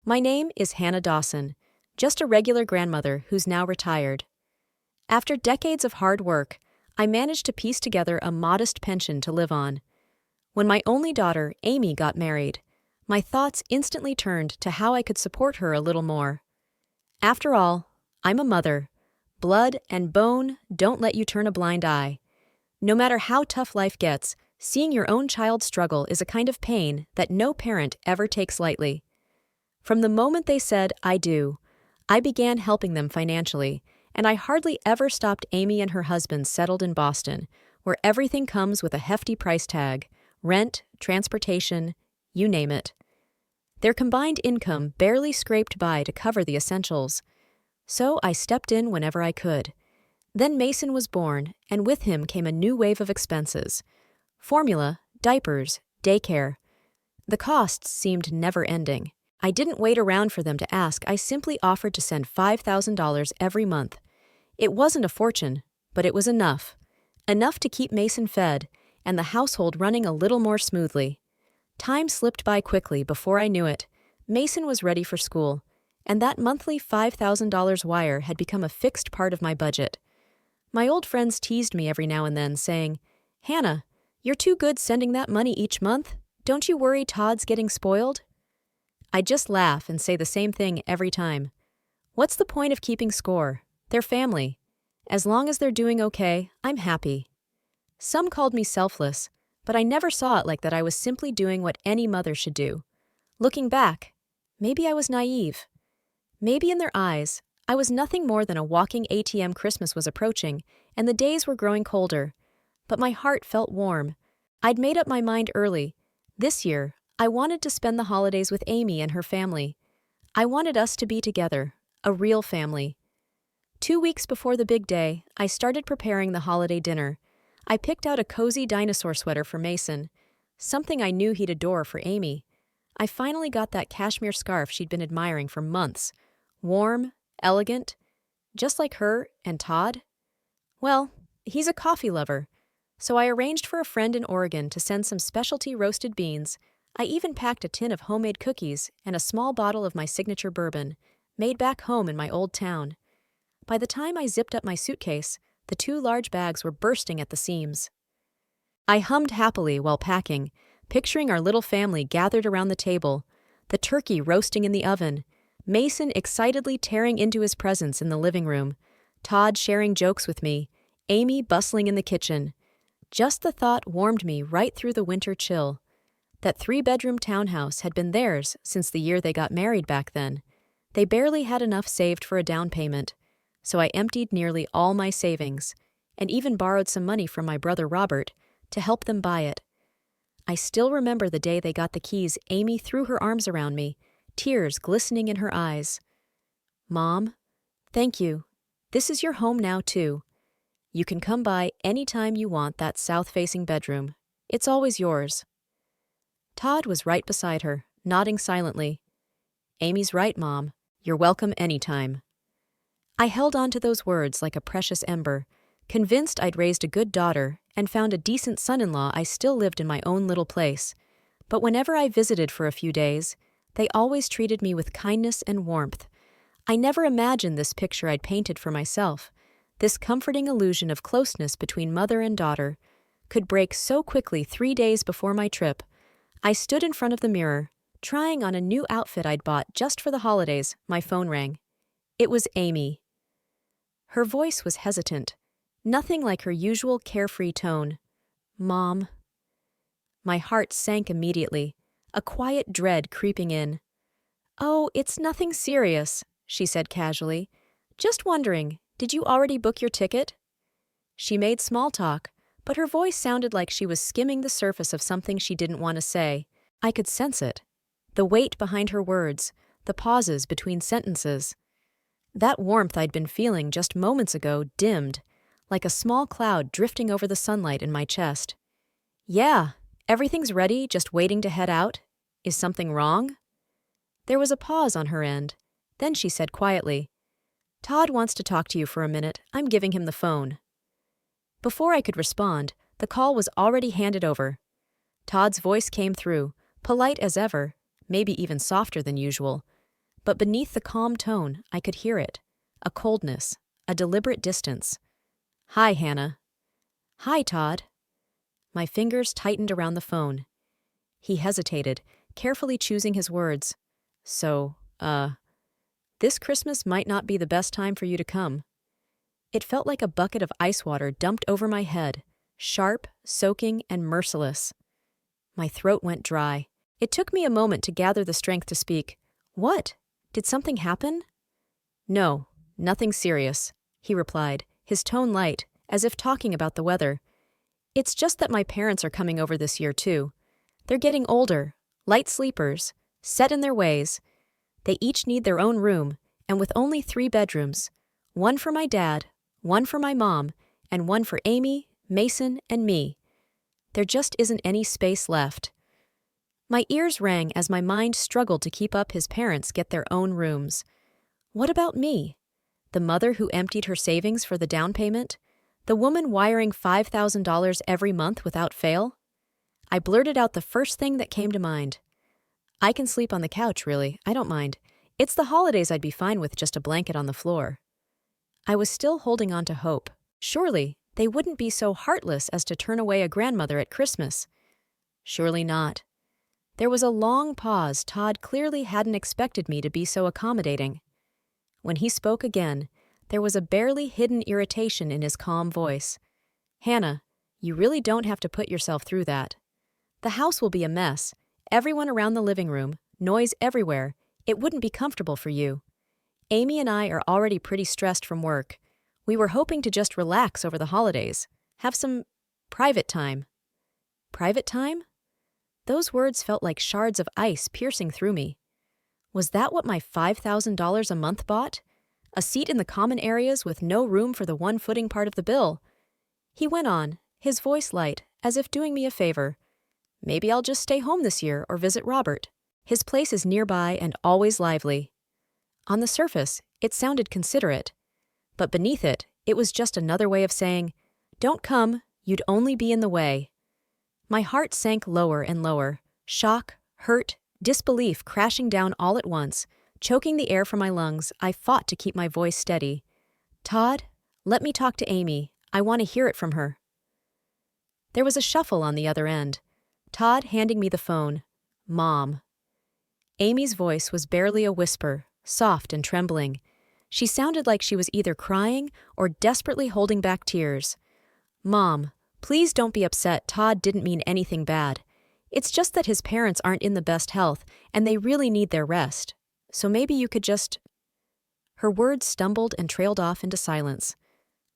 My name is Hannah Dawson, just a regular grandmother who's now retired. After decades of hard work, I managed to piece together a modest pension to live on. When my only daughter, Amy, got married, my thoughts instantly turned to how I could support her a little more. After all, I'm a mother. Blood and bone don't let you turn a blind eye. No matter how tough life gets, seeing your own child struggle is a kind of pain that no parent ever takes lightly. From the moment they said, "I do," I began helping them financially, and I hardly ever stopped Amy and her husband settled in Boston, where everything comes with a hefty price tag: rent, transportation, you name it. Their combined income barely scraped by to cover the essentials. So I stepped in whenever I could. Then Mason was born, and with him came a new wave of expenses. Formula, diapers, daycare. The costs seemed never-ending. I didn't wait around for them to ask. I simply offered to send $5,000 every month. It wasn't a fortune, but it was enough. Enough to keep Mason fed and the household running a little more smoothly. Time slipped by quickly before I knew it. Mason was ready for school, and that monthly $5,000 wire had become a fixed part of my budget. My old friends teased me every now and then, saying, "Hannah, you're too good sending that money each month. Don't you worry Todd's getting spoiled?" I just laugh and say the same thing every time. What's the point of keeping score? They're family. As long as they're doing okay, I'm happy. Some called me selfless, but I never saw it like that. I was simply doing what any mother should do. Looking back, maybe I was naive. Maybe in their eyes, I was nothing more than a walking ATM. Christmas was approaching, and the days were growing colder. But my heart felt warm. I'd made up my mind early. This year, I wanted to spend the holidays with Amy and her family. I wanted us to be together, a real family. 2 weeks before the big day, I started preparing the holiday dinner. I picked out a cozy dinosaur sweater for Mason, something I knew he'd adore for Amy. I finally got that cashmere scarf she'd been admiring for months. Warm, elegant, just like her and Todd. Well, he's a coffee lover, so I arranged for a friend in Oregon to send some specialty roasted beans. I even packed a tin of homemade cookies and a small bottle of my signature bourbon, made back home in my old town. By the time I zipped up my suitcase, the 2 large bags were bursting at the seams. I hummed happily while packing, picturing our little family gathered around the table, the turkey roasting in the oven, Mason excitedly tearing into his presents in the living room, Todd sharing jokes with me, Amy bustling in the kitchen. Just the thought warmed me right through the winter chill. That 3-bedroom townhouse had been theirs since the year they got married back then. They barely had enough saved for a down payment, so I emptied nearly all my savings, and even borrowed some money from my brother Robert to help them buy it. I still remember the day they got the keys. Amy threw her arms around me, tears glistening in her eyes. "Mom, thank you. This is your home now, too. You can come by any time you want that south-facing bedroom. It's always yours." Todd was right beside her, nodding silently. "Amy's right, Mom. You're welcome anytime." I held on to those words like a precious ember, convinced I'd raised a good daughter and found a decent son-in-law. I still lived in my own little place, but whenever I visited for a few days, they always treated me with kindness and warmth. I never imagined this picture I'd painted for myself, this comforting illusion of closeness between mother and daughter, could break so quickly. 3 days before my trip, I stood in front of the mirror, trying on a new outfit I'd bought just for the holidays. My phone rang. It was Amy. Her voice was hesitant, nothing like her usual carefree tone. "Mom." My heart sank immediately, a quiet dread creeping in. "Oh, it's nothing serious," she said casually. "Just wondering, did you already book your ticket?" She made small talk, but her voice sounded like she was skimming the surface of something she didn't want to say. I could sense it. The weight behind her words, the pauses between sentences. That warmth I'd been feeling just moments ago dimmed, like a small cloud drifting over the sunlight in my chest. "Yeah, everything's ready, just waiting to head out. Is something wrong?" There was a pause on her end. Then she said quietly, "Todd wants to talk to you for a minute. I'm giving him the phone." Before I could respond, the call was already handed over. Todd's voice came through, polite as ever, maybe even softer than usual. But beneath the calm tone, I could hear it. A coldness, a deliberate distance. "Hi, Hannah." "Hi, Todd." My fingers tightened around the phone. He hesitated, carefully choosing his words. "So, this Christmas might not be the best time for you to come." It felt like a bucket of ice water dumped over my head, sharp, soaking, and merciless. My throat went dry. It took me a moment to gather the strength to speak. "What? Did something happen?" "No, nothing serious," he replied, his tone light, as if talking about the weather. "It's just that my parents are coming over this year, too. They're getting older, light sleepers, set in their ways. They each need their own room, and with only 3 bedrooms, one for my dad, one for my mom, and one for Amy, Mason, and me. There just isn't any space left." My ears rang as my mind struggled to keep up his parents get their own rooms. What about me? The mother who emptied her savings for the down payment? The woman wiring $5,000 every month without fail? I blurted out the first thing that came to mind. "I can sleep on the couch, really. I don't mind. It's the holidays I'd be fine with just a blanket on the floor." I was still holding on to hope. Surely, they wouldn't be so heartless as to turn away a grandmother at Christmas. Surely not. There was a long pause. Todd clearly hadn't expected me to be so accommodating. When he spoke again, there was a barely hidden irritation in his calm voice. "Hannah, you really don't have to put yourself through that. The house will be a mess, everyone around the living room, noise everywhere. It wouldn't be comfortable for you. Amy and I are already pretty stressed from work. We were hoping to just relax over the holidays, have some private time." Private time? Those words felt like shards of ice piercing through me. Was that what my $5,000 a month bought? A seat in the common areas with no room for the one-footing part of the bill? He went on, his voice light, as if doing me a favor. "Maybe I'll just stay home this year or visit Robert. His place is nearby and always lively." On the surface, it sounded considerate. But beneath it, it was just another way of saying, "Don't come, you'd only be in the way." My heart sank lower and lower, shock, hurt, disbelief crashing down all at once. Choking the air from my lungs, I fought to keep my voice steady. "Todd, let me talk to Amy. I want to hear it from her." There was a shuffle on the other end. Todd handing me the phone. "Mom." Amy's voice was barely a whisper, soft and trembling. She sounded like she was either crying or desperately holding back tears. "Mom, please don't be upset. Todd didn't mean anything bad. It's just that his parents aren't in the best health, and they really need their rest. So maybe you could just—" Her words stumbled and trailed off into silence.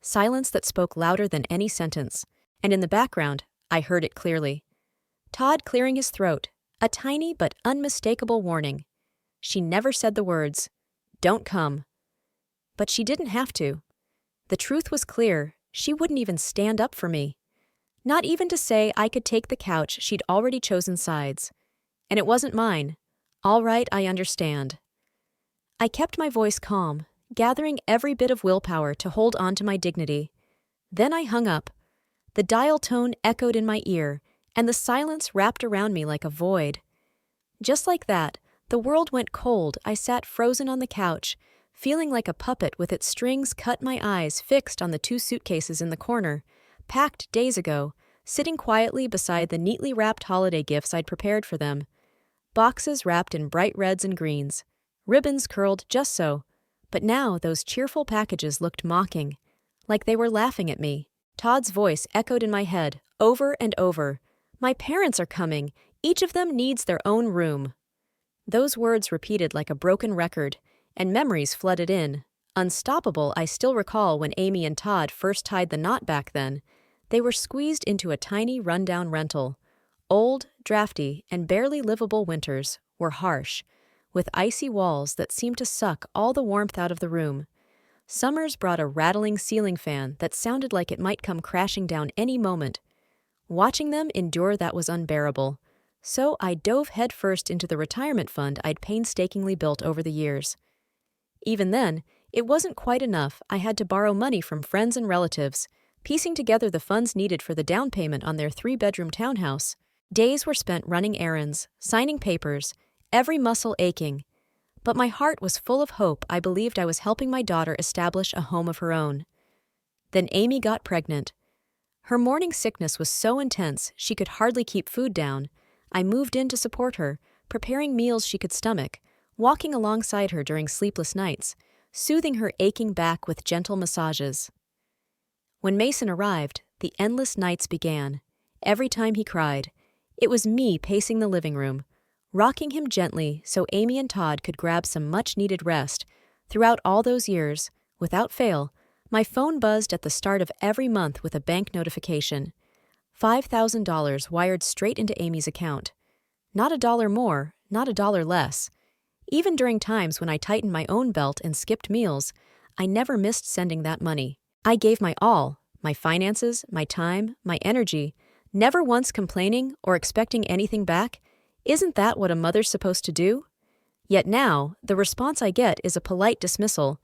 Silence that spoke louder than any sentence. And in the background, I heard it clearly. Todd clearing his throat, a tiny but unmistakable warning. She never said the words, "Don't come." But she didn't have to. The truth was clear. She wouldn't even stand up for me. Not even to say I could take the couch. She'd already chosen sides. And it wasn't mine. "All right, I understand." I kept my voice calm, gathering every bit of willpower to hold on to my dignity. Then I hung up. The dial tone echoed in my ear, and the silence wrapped around me like a void. Just like that, the world went cold. I sat frozen on the couch, feeling like a puppet with its strings cut, my eyes fixed on the 2 suitcases in the corner, packed days ago, sitting quietly beside the neatly wrapped holiday gifts I'd prepared for them. Boxes wrapped in bright reds and greens, ribbons curled just so, but now those cheerful packages looked mocking, like they were laughing at me. Todd's voice echoed in my head, over and over. "My parents are coming. Each of them needs their own room." Those words repeated like a broken record, and memories flooded in. Unstoppable, I still recall when Amy and Todd first tied the knot back then. They were squeezed into a tiny rundown rental. Old, drafty, and barely livable winters were harsh, with icy walls that seemed to suck all the warmth out of the room. Summers brought a rattling ceiling fan that sounded like it might come crashing down any moment. Watching them endure that was unbearable, so I dove headfirst into the retirement fund I'd painstakingly built over the years. Even then, it wasn't quite enough. I had to borrow money from friends and relatives, piecing together the funds needed for the down payment on their 3-bedroom townhouse. Days were spent running errands, signing papers, every muscle aching. But my heart was full of hope. I believed I was helping my daughter establish a home of her own. Then Amy got pregnant. Her morning sickness was so intense she could hardly keep food down. I moved in to support her, preparing meals she could stomach, walking alongside her during sleepless nights, soothing her aching back with gentle massages. When Mason arrived, the endless nights began. Every time he cried, it was me pacing the living room, rocking him gently so Amy and Todd could grab some much-needed rest. Throughout all those years, without fail, my phone buzzed at the start of every month with a bank notification. $5,000 wired straight into Amy's account. Not a dollar more, not a dollar less. Even during times when I tightened my own belt and skipped meals, I never missed sending that money. I gave my all, my finances, my time, my energy, never once complaining or expecting anything back. Isn't that what a mother's supposed to do? Yet now, the response I get is a polite dismissal.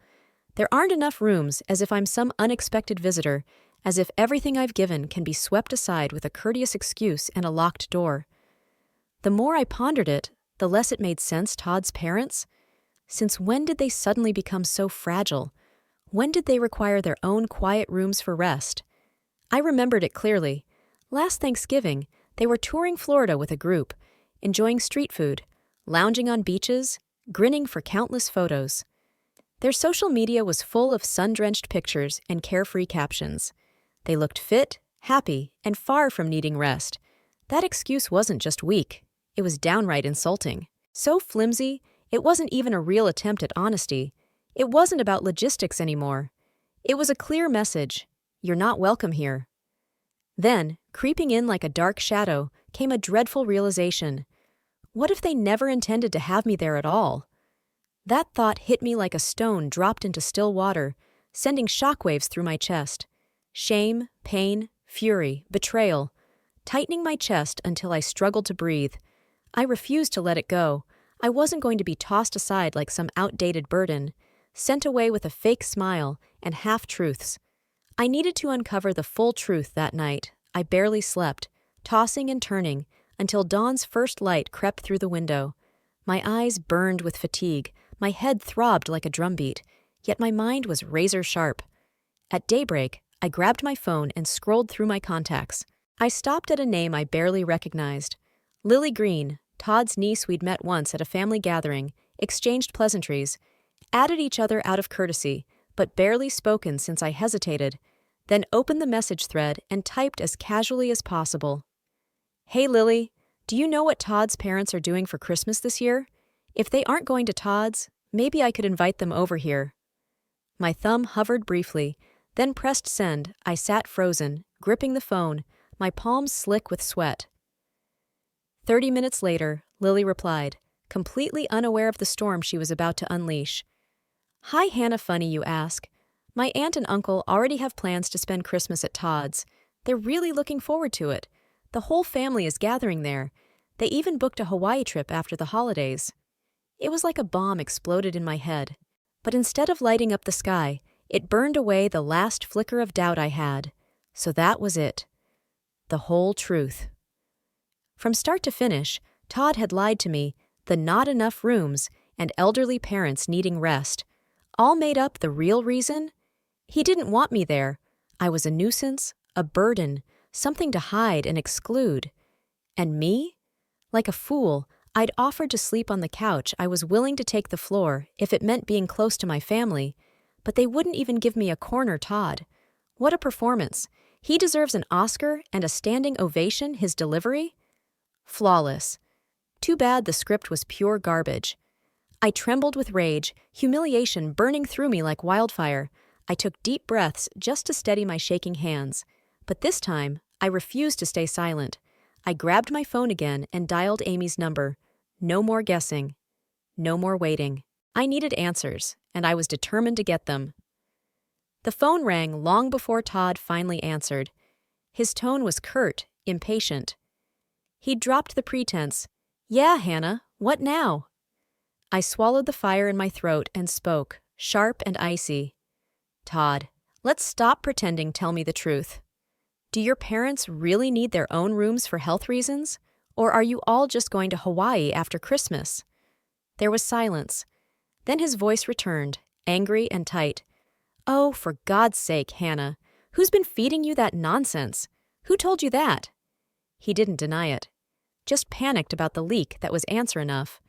There aren't enough rooms, as if I'm some unexpected visitor, as if everything I've given can be swept aside with a courteous excuse and a locked door. The more I pondered it, the less it made sense. Todd's parents? Since when did they suddenly become so fragile? When did they require their own quiet rooms for rest? I remembered it clearly. Last Thanksgiving, they were touring Florida with a group, enjoying street food, lounging on beaches, grinning for countless photos. Their social media was full of sun-drenched pictures and carefree captions. They looked fit, happy, and far from needing rest. That excuse wasn't just weak, it was downright insulting. So flimsy, it wasn't even a real attempt at honesty. It wasn't about logistics anymore. It was a clear message: you're not welcome here. Then, creeping in like a dark shadow, came a dreadful realization. What if they never intended to have me there at all? That thought hit me like a stone dropped into still water, sending shockwaves through my chest. Shame, pain, fury, betrayal, tightening my chest until I struggled to breathe. I refused to let it go. I wasn't going to be tossed aside like some outdated burden, sent away with a fake smile and half-truths. I needed to uncover the full truth that night. I barely slept, tossing and turning, until dawn's first light crept through the window. My eyes burned with fatigue, my head throbbed like a drumbeat, yet my mind was razor-sharp. At daybreak, I grabbed my phone and scrolled through my contacts. I stopped at a name I barely recognized. Lily Green, Todd's niece we'd met once at a family gathering, exchanged pleasantries, added each other out of courtesy, but barely spoken since I hesitated, then opened the message thread and typed as casually as possible. Hey Lily, do you know what Todd's parents are doing for Christmas this year? If they aren't going to Todd's, maybe I could invite them over here. My thumb hovered briefly, then pressed send. I sat frozen, gripping the phone, my palms slick with sweat. 30 minutes later, Lily replied, completely unaware of the storm she was about to unleash. Hi Hannah, funny you ask. My aunt and uncle already have plans to spend Christmas at Todd's. They're really looking forward to it. The whole family is gathering there. They even booked a Hawaii trip after the holidays. It was like a bomb exploded in my head. But instead of lighting up the sky, it burned away the last flicker of doubt I had. So that was it. The whole truth. From start to finish, Todd had lied to me, the not enough rooms, and elderly parents needing rest. All made up the real reason? He didn't want me there. I was a nuisance, a burden, something to hide and exclude. And me? Like a fool, I'd offered to sleep on the couch. I was willing to take the floor if it meant being close to my family. But they wouldn't even give me a corner. Todd. What a performance. He deserves an Oscar and a standing ovation. His delivery? Flawless. Too bad the script was pure garbage. I trembled with rage, humiliation burning through me like wildfire. I took deep breaths just to steady my shaking hands. But this time, I refused to stay silent. I grabbed my phone again and dialed Amy's number. No more guessing. No more waiting. I needed answers, and I was determined to get them. The phone rang long before Todd finally answered. His tone was curt, impatient. He'd dropped the pretense. Yeah, Hannah, what now? I swallowed the fire in my throat and spoke, sharp and icy. Todd, let's stop pretending. Tell me the truth. Do your parents really need their own rooms for health reasons? Or are you all just going to Hawaii after Christmas? There was silence. Then his voice returned, angry and tight. "Oh, for God's sake, Hannah, who's been feeding you that nonsense? Who told you that?" He didn't deny it. Just panicked about the leak that was answer enough.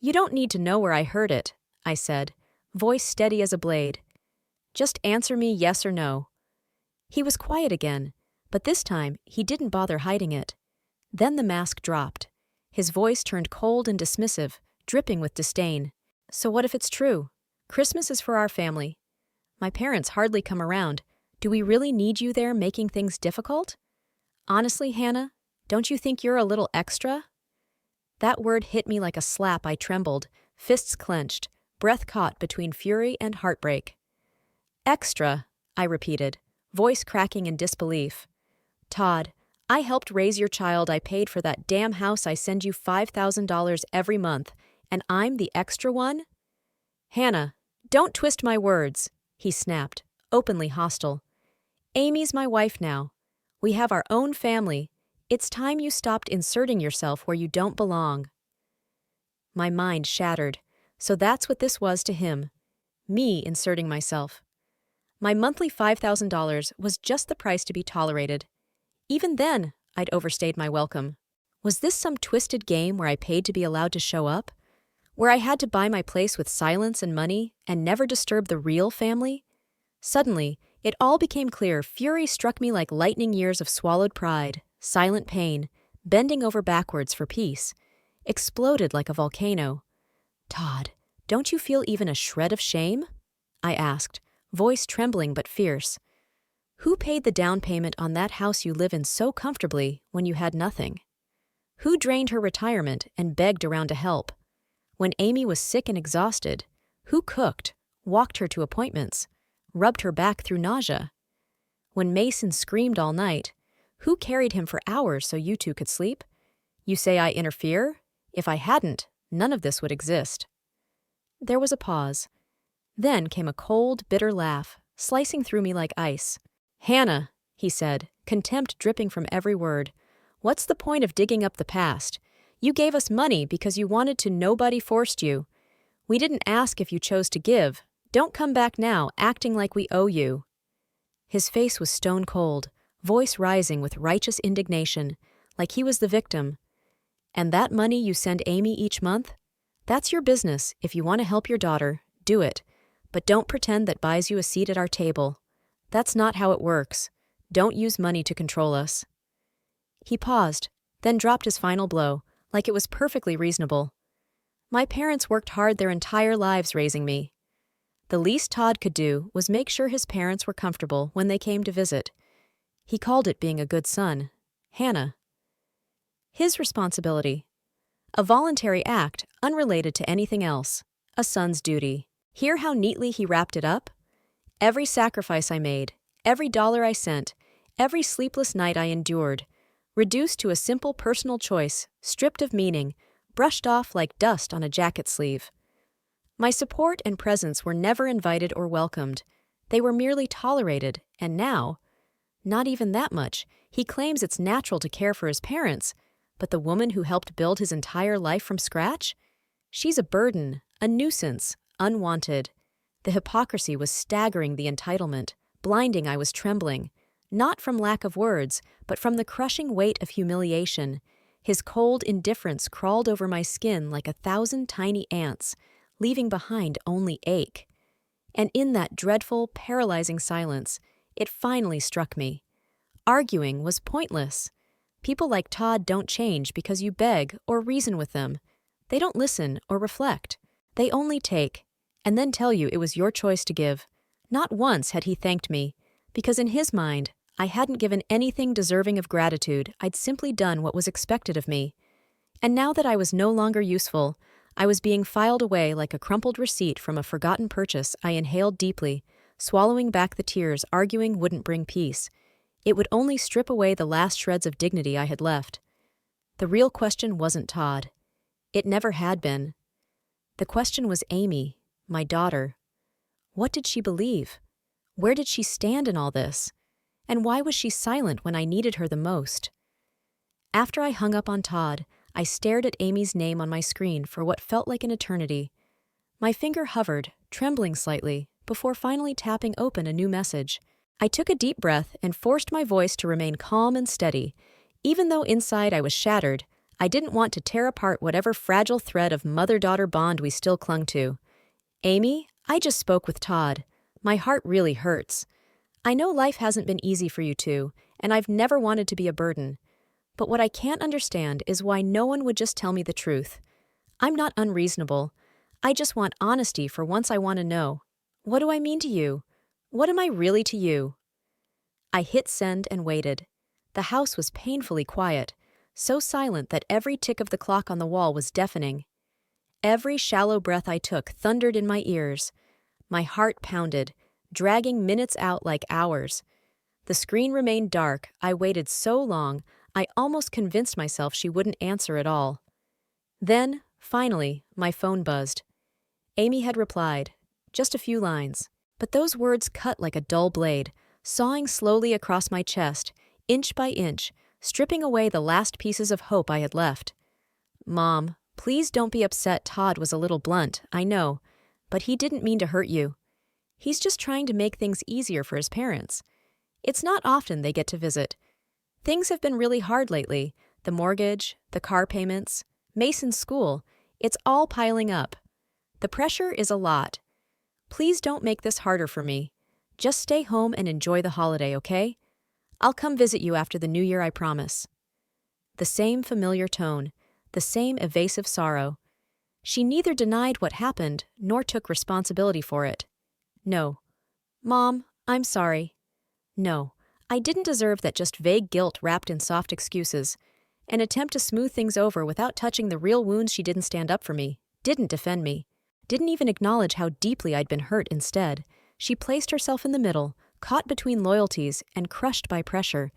"You don't need to know where I heard it," I said, voice steady as a blade. "Just answer me yes or no." He was quiet again, but this time he didn't bother hiding it. Then the mask dropped. His voice turned cold and dismissive, dripping with disdain. "So what if it's true? Christmas is for our family. My parents hardly come around. Do we really need you there making things difficult? Honestly, Hannah, don't you think you're a little extra?" That word hit me like a slap. I trembled, fists clenched, breath caught between fury and heartbreak. "Extra," I repeated, voice cracking in disbelief. "Todd, I helped raise your child. I paid for that damn house. I send you $5,000 every month, and I'm the extra one?" "Hannah, don't twist my words," he snapped, openly hostile. "Amy's my wife now. We have our own family. It's time you stopped inserting yourself where you don't belong." My mind shattered. So that's what this was to him. Me inserting myself. My monthly $5,000 was just the price to be tolerated. Even then, I'd overstayed my welcome. Was this some twisted game where I paid to be allowed to show up? Where I had to buy my place with silence and money and never disturb the real family? Suddenly, it all became clear. Fury struck me like lightning. Years of swallowed pride, silent pain, bending over backwards for peace, exploded like a volcano. "Todd, don't you feel even a shred of shame?" I asked, voice trembling but fierce. "Who paid the down payment on that house you live in so comfortably when you had nothing? Who drained her retirement and begged around to help? When Amy was sick and exhausted, who cooked, walked her to appointments, rubbed her back through nausea? When Mason screamed all night, who carried him for hours so you two could sleep? You say I interfere? If I hadn't, none of this would exist." There was a pause. Then came a cold, bitter laugh, slicing through me like ice. "Hannah," he said, contempt dripping from every word, "what's the point of digging up the past? You gave us money because you wanted to. Nobody forced you. We didn't ask if you chose to give. Don't come back now acting like we owe you." His face was stone cold, voice rising with righteous indignation, like he was the victim. "And that money you send Amy each month? That's your business. If you want to help your daughter, do it. But don't pretend that buys you a seat at our table. That's not how it works. Don't use money to control us." He paused, then dropped his final blow, like it was perfectly reasonable. "My parents worked hard their entire lives raising me. The least Todd could do was make sure his parents were comfortable when they came to visit. He called it being a good son. Hannah. His responsibility. A voluntary act, unrelated to anything else. A son's duty. Hear how neatly he wrapped it up? Every sacrifice I made, every dollar I sent, every sleepless night I endured, reduced to a simple personal choice, stripped of meaning, brushed off like dust on a jacket sleeve. My support and presence were never invited or welcomed. They were merely tolerated, and now, not even that much. He claims it's natural to care for his parents, but the woman who helped build his entire life from scratch? She's a burden, a nuisance, unwanted. The hypocrisy was staggering. The entitlement, blinding. I was trembling, not from lack of words, but from the crushing weight of humiliation. His cold indifference crawled over my skin like 1,000 tiny ants, leaving behind only ache. And in that dreadful, paralyzing silence, it finally struck me. Arguing was pointless. People like Todd don't change because you beg or reason with them. They don't listen or reflect. They only take, and then tell you it was your choice to give. Not once had he thanked me, because in his mind, I hadn't given anything deserving of gratitude. I'd simply done what was expected of me. And now that I was no longer useful, I was being filed away like a crumpled receipt from a forgotten purchase. I inhaled deeply, swallowing back the tears. Arguing wouldn't bring peace. It would only strip away the last shreds of dignity I had left. The real question wasn't Todd. It never had been. The question was Amy, my daughter. What did she believe? Where did she stand in all this? And why was she silent when I needed her the most? After I hung up on Todd, I stared at Amy's name on my screen for what felt like an eternity. My finger hovered, trembling slightly, before finally tapping open a new message. I took a deep breath and forced my voice to remain calm and steady. Even though inside I was shattered, I didn't want to tear apart whatever fragile thread of mother-daughter bond we still clung to. Amy, I just spoke with Todd. My heart really hurts. I know life hasn't been easy for you two, and I've never wanted to be a burden. But what I can't understand is why no one would just tell me the truth. I'm not unreasonable. I just want honesty for once. I want to know. What do I mean to you? What am I really to you? I hit send and waited. The house was painfully quiet, so silent that every tick of the clock on the wall was deafening. Every shallow breath I took thundered in my ears. My heart pounded, dragging minutes out like hours. The screen remained dark. I waited so long, I almost convinced myself she wouldn't answer at all. Then, finally, my phone buzzed. Amy had replied, just a few lines. But those words cut like a dull blade, sawing slowly across my chest, inch by inch, stripping away the last pieces of hope I had left. Mom, please don't be upset. Todd was a little blunt, I know, but he didn't mean to hurt you. He's just trying to make things easier for his parents. It's not often they get to visit. Things have been really hard lately. The mortgage, the car payments, Mason's school, it's all piling up. The pressure is a lot. Please don't make this harder for me. Just stay home and enjoy the holiday, okay? I'll come visit you after the new year, I promise. The same familiar tone, the same evasive sorrow. She neither denied what happened nor took responsibility for it. No. Mom, I'm sorry. No, I didn't deserve that. Just vague guilt wrapped in soft excuses. An attempt to smooth things over without touching the real wounds. She didn't stand up for me, didn't defend me, didn't even acknowledge how deeply I'd been hurt. Instead, she placed herself in the middle, caught between loyalties and crushed by pressure,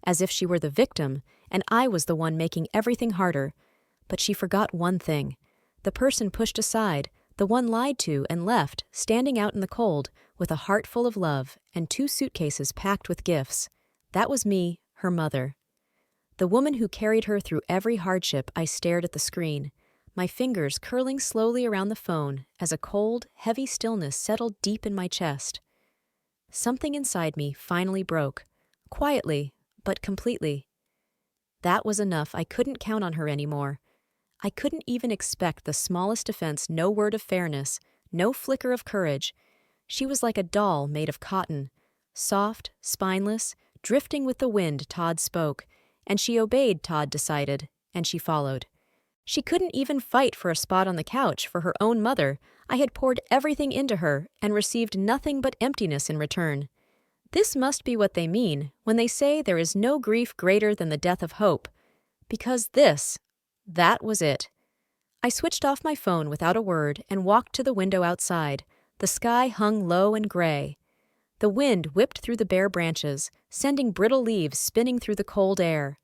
as if she were the victim and I was the one making everything harder. But she forgot one thing. The person pushed aside, the one lied to and left, standing out in the cold, with a heart full of love and 2 suitcases packed with gifts. That was me, her mother. The woman who carried her through every hardship. I stared at the screen, my fingers curling slowly around the phone as a cold, heavy stillness settled deep in my chest. Something inside me finally broke, quietly, but completely. That was enough. I couldn't count on her anymore. I couldn't even expect the smallest defense. No word of fairness, no flicker of courage. She was like a doll made of cotton, soft, spineless, drifting with the wind. Todd spoke, and she obeyed. Todd decided, and she followed. She couldn't even fight for a spot on the couch for her own mother. I had poured everything into her and received nothing but emptiness in return. This must be what they mean when they say there is no grief greater than the death of hope. Because that was it. I switched off my phone without a word and walked to the window outside. The sky hung low and gray. The wind whipped through the bare branches, sending brittle leaves spinning through the cold air.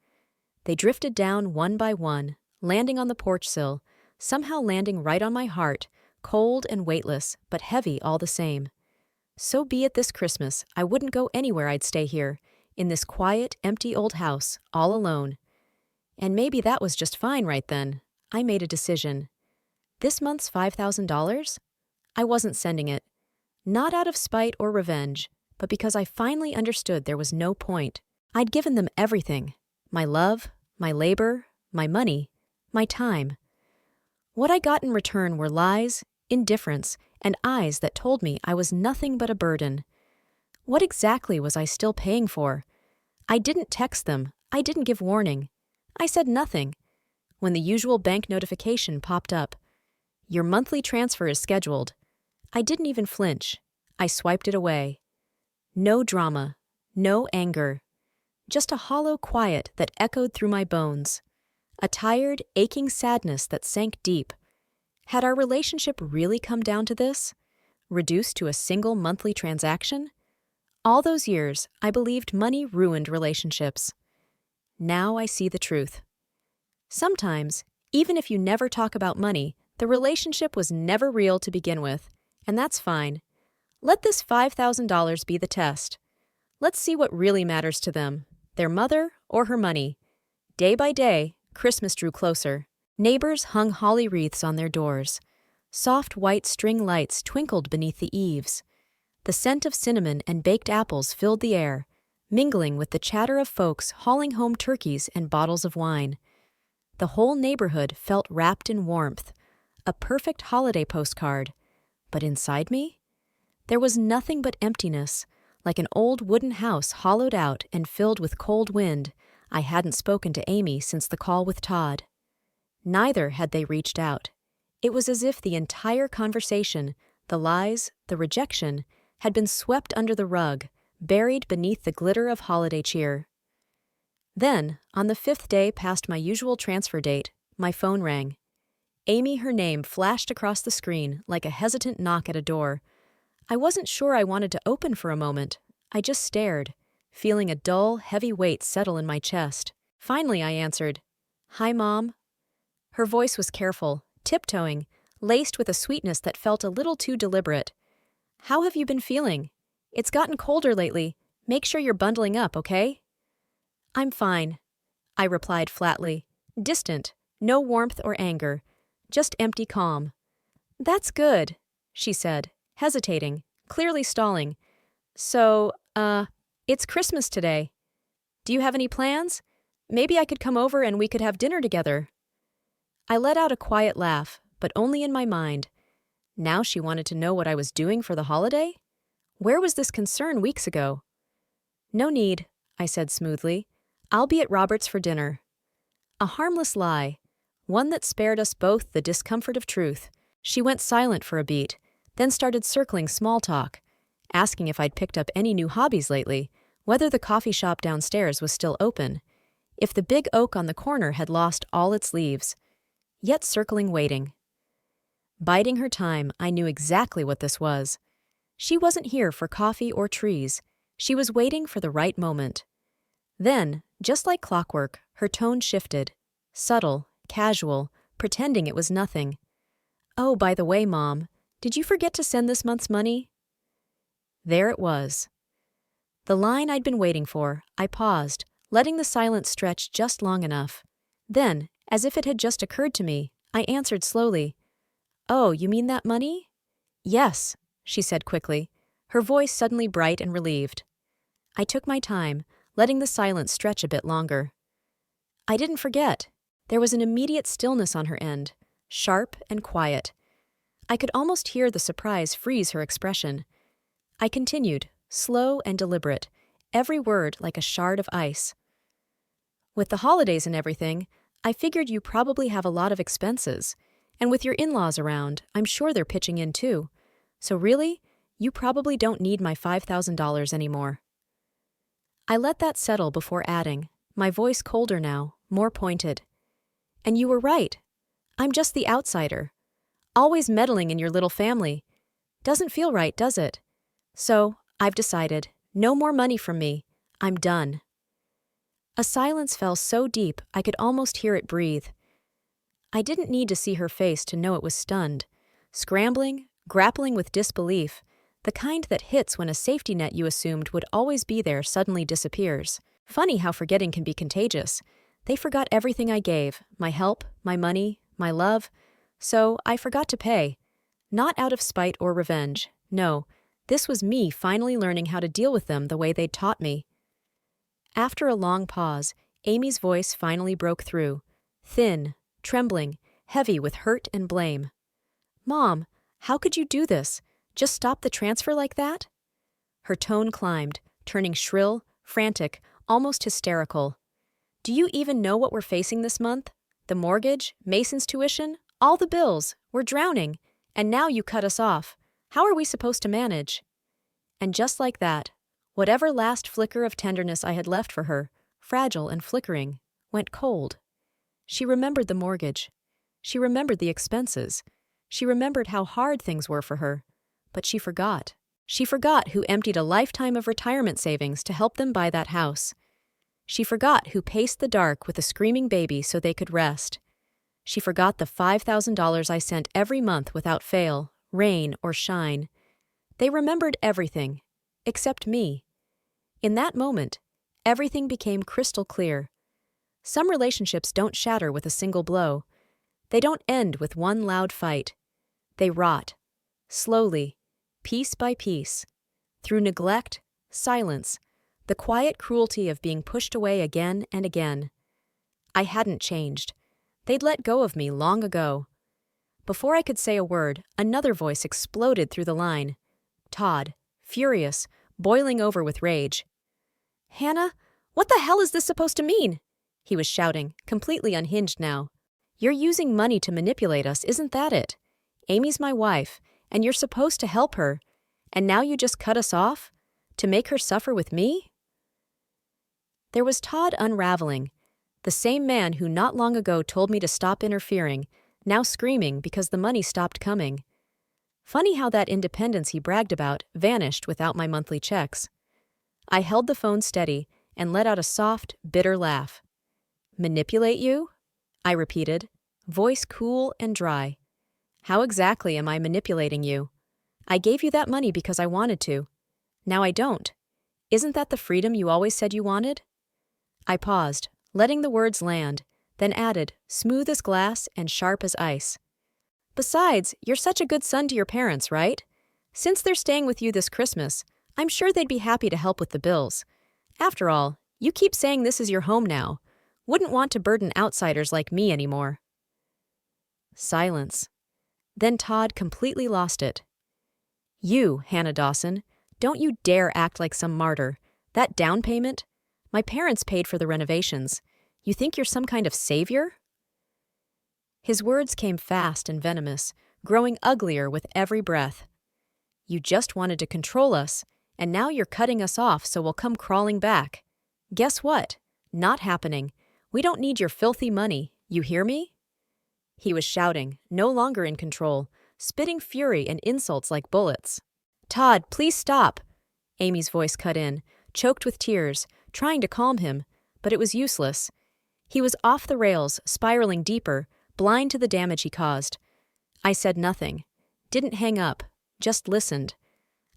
They drifted down one by one, landing on the porch sill, somehow landing right on my heart, cold and weightless, but heavy all the same. So be it. This Christmas, I wouldn't go anywhere. I'd stay here, in this quiet, empty old house, all alone. And maybe that was just fine right then. I made a decision. This month's $5,000? I wasn't sending it. Not out of spite or revenge, but because I finally understood there was no point. I'd given them everything. My love, my labor, my money, my time. What I got in return were lies, indifference, and eyes that told me I was nothing but a burden. What exactly was I still paying for? I didn't text them. I didn't give warning. I said nothing. When the usual bank notification popped up, "Your monthly transfer is scheduled," I didn't even flinch. I swiped it away. No drama, no anger, just a hollow quiet that echoed through my bones. A tired, aching sadness that sank deep. Had our relationship really come down to this? Reduced to a single monthly transaction? All those years, I believed money ruined relationships. Now I see the truth. Sometimes, even if you never talk about money, the relationship was never real to begin with, and that's fine. Let this $5,000 be the test. Let's see what really matters to them, their mother or her money. Day by day, Christmas drew closer. Neighbors hung holly wreaths on their doors. Soft white string lights twinkled beneath the eaves. The scent of cinnamon and baked apples filled the air, mingling with the chatter of folks hauling home turkeys and bottles of wine. The whole neighborhood felt wrapped in warmth, a perfect holiday postcard. But inside me? There was nothing but emptiness, like an old wooden house hollowed out and filled with cold wind. I hadn't spoken to Amy since the call with Todd. Neither had they reached out. It was as if the entire conversation, the lies, the rejection, had been swept under the rug, buried beneath the glitter of holiday cheer. Then, on the 5th day past my usual transfer date, my phone rang. Amy, her name flashed across the screen like a hesitant knock at a door. I wasn't sure I wanted to open for a moment. I just stared, feeling a dull, heavy weight settle in my chest. Finally, I answered, "Hi, Mom." Her voice was careful, tiptoeing, laced with a sweetness that felt a little too deliberate. "How have you been feeling? It's gotten colder lately. Make sure you're bundling up, okay?" "I'm fine," I replied flatly, distant, no warmth or anger, just empty calm. "That's good," she said, hesitating, clearly stalling. "So, it's Christmas today. Do you have any plans? Maybe I could come over and we could have dinner together." I let out a quiet laugh, but only in my mind. Now she wanted to know what I was doing for the holiday? Where was this concern weeks ago? "No need," I said smoothly. "I'll be at Robert's for dinner." A harmless lie, one that spared us both the discomfort of truth. She went silent for a beat, then started circling small talk, asking if I'd picked up any new hobbies lately, whether the coffee shop downstairs was still open, if the big oak on the corner had lost all its leaves, yet circling waiting. Biding her time, I knew exactly what this was. She wasn't here for coffee or trees. She was waiting for the right moment. Then, just like clockwork, her tone shifted, subtle, casual, pretending it was nothing. "Oh, by the way, Mom, did you forget to send this month's money?" There it was. The line I'd been waiting for. I paused, letting the silence stretch just long enough. Then, as if it had just occurred to me, I answered slowly, "Oh, you mean that money?" "Yes," she said quickly, her voice suddenly bright and relieved. I took my time, letting the silence stretch a bit longer. I didn't forget. There was an immediate stillness on her end, sharp and quiet. I could almost hear the surprise freeze her expression. I continued, slow and deliberate, every word like a shard of ice. "With the holidays and everything, I figured you probably have a lot of expenses, and with your in-laws around, I'm sure they're pitching in too. So really, you probably don't need my $5,000 anymore." I let that settle before adding, my voice colder now, more pointed. "And you were right. I'm just the outsider. Always meddling in your little family. Doesn't feel right, does it? So, I've decided, no more money from me. I'm done." A silence fell so deep I could almost hear it breathe. I didn't need to see her face to know it was stunned, scrambling, grappling with disbelief, the kind that hits when a safety net you assumed would always be there suddenly disappears. Funny how forgetting can be contagious. They forgot everything I gave, my help, my money, my love. So I forgot to pay. Not out of spite or revenge. No, this was me finally learning how to deal with them the way they'd taught me. After a long pause, Amy's voice finally broke through, thin, trembling, heavy with hurt and blame. "Mom, how could you do this? Just stop the transfer like that?" Her tone climbed, turning shrill, frantic, almost hysterical. "Do you even know what we're facing this month? The mortgage, Mason's tuition, all the bills. We're drowning. And now you cut us off. How are we supposed to manage?" And just like that, whatever last flicker of tenderness I had left for her, fragile and flickering, went cold. She remembered the mortgage. She remembered the expenses. She remembered how hard things were for her. But she forgot. She forgot who emptied a lifetime of retirement savings to help them buy that house. She forgot who paced the dark with a screaming baby so they could rest. She forgot the $5,000 I sent every month without fail, rain or shine. They remembered everything, except me. In that moment, everything became crystal clear. Some relationships don't shatter with a single blow. They don't end with one loud fight. They rot, slowly, piece by piece, through neglect, silence, the quiet cruelty of being pushed away again and again. I hadn't changed. They'd let go of me long ago. Before I could say a word, another voice exploded through the line. Todd, furious, boiling over with rage. "Hannah, what the hell is this supposed to mean?" he was shouting, completely unhinged now. "You're using money to manipulate us, isn't that it? Amy's my wife, and you're supposed to help her, and now you just cut us off? To make her suffer with me?" There was Todd unraveling, the same man who not long ago told me to stop interfering, now screaming because the money stopped coming. Funny how that independence he bragged about vanished without my monthly checks. I held the phone steady and let out a soft, bitter laugh. "Manipulate you?" I repeated, voice cool and dry. "How exactly am I manipulating you? I gave you that money because I wanted to. Now I don't. Isn't that the freedom you always said you wanted?" I paused, letting the words land, then added, smooth as glass and sharp as ice. "Besides, you're such a good son to your parents, right? Since they're staying with you this Christmas, I'm sure they'd be happy to help with the bills. After all, you keep saying this is your home now. Wouldn't want to burden outsiders like me anymore." Silence. Then Todd completely lost it. "You, Hannah Dawson, don't you dare act like some martyr. That down payment? My parents paid for the renovations. You think you're some kind of savior?" His words came fast and venomous, growing uglier with every breath. "You just wanted to control us, and now you're cutting us off so we'll come crawling back. Guess what? Not happening. We don't need your filthy money. You hear me?" He was shouting, no longer in control, spitting fury and insults like bullets. "Todd, please stop!" Amy's voice cut in, choked with tears, trying to calm him, but it was useless. He was off the rails, spiraling deeper, blind to the damage he caused. I said nothing, didn't hang up, just listened.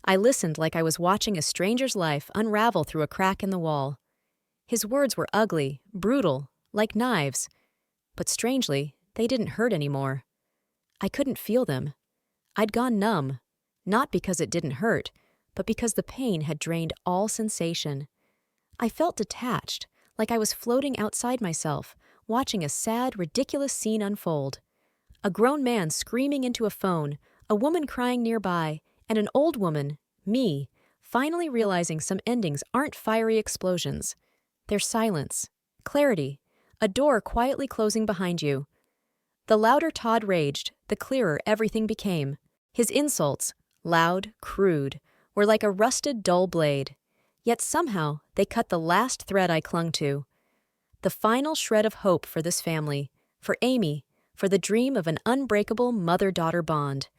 I listened like I was watching a stranger's life unravel through a crack in the wall. His words were ugly, brutal, like knives, but strangely, they didn't hurt anymore. I couldn't feel them. I'd gone numb, not because it didn't hurt, but because the pain had drained all sensation. I felt detached, like I was floating outside myself, watching a sad, ridiculous scene unfold. A grown man screaming into a phone, a woman crying nearby, and an old woman, me, finally realizing some endings aren't fiery explosions. They're silence, clarity, a door quietly closing behind you. The louder Todd raged, the clearer everything became. His insults, loud, crude, were like a rusted, dull blade. Yet somehow they cut the last thread I clung to. The final shred of hope for this family, for Amy, for the dream of an unbreakable mother-daughter bond.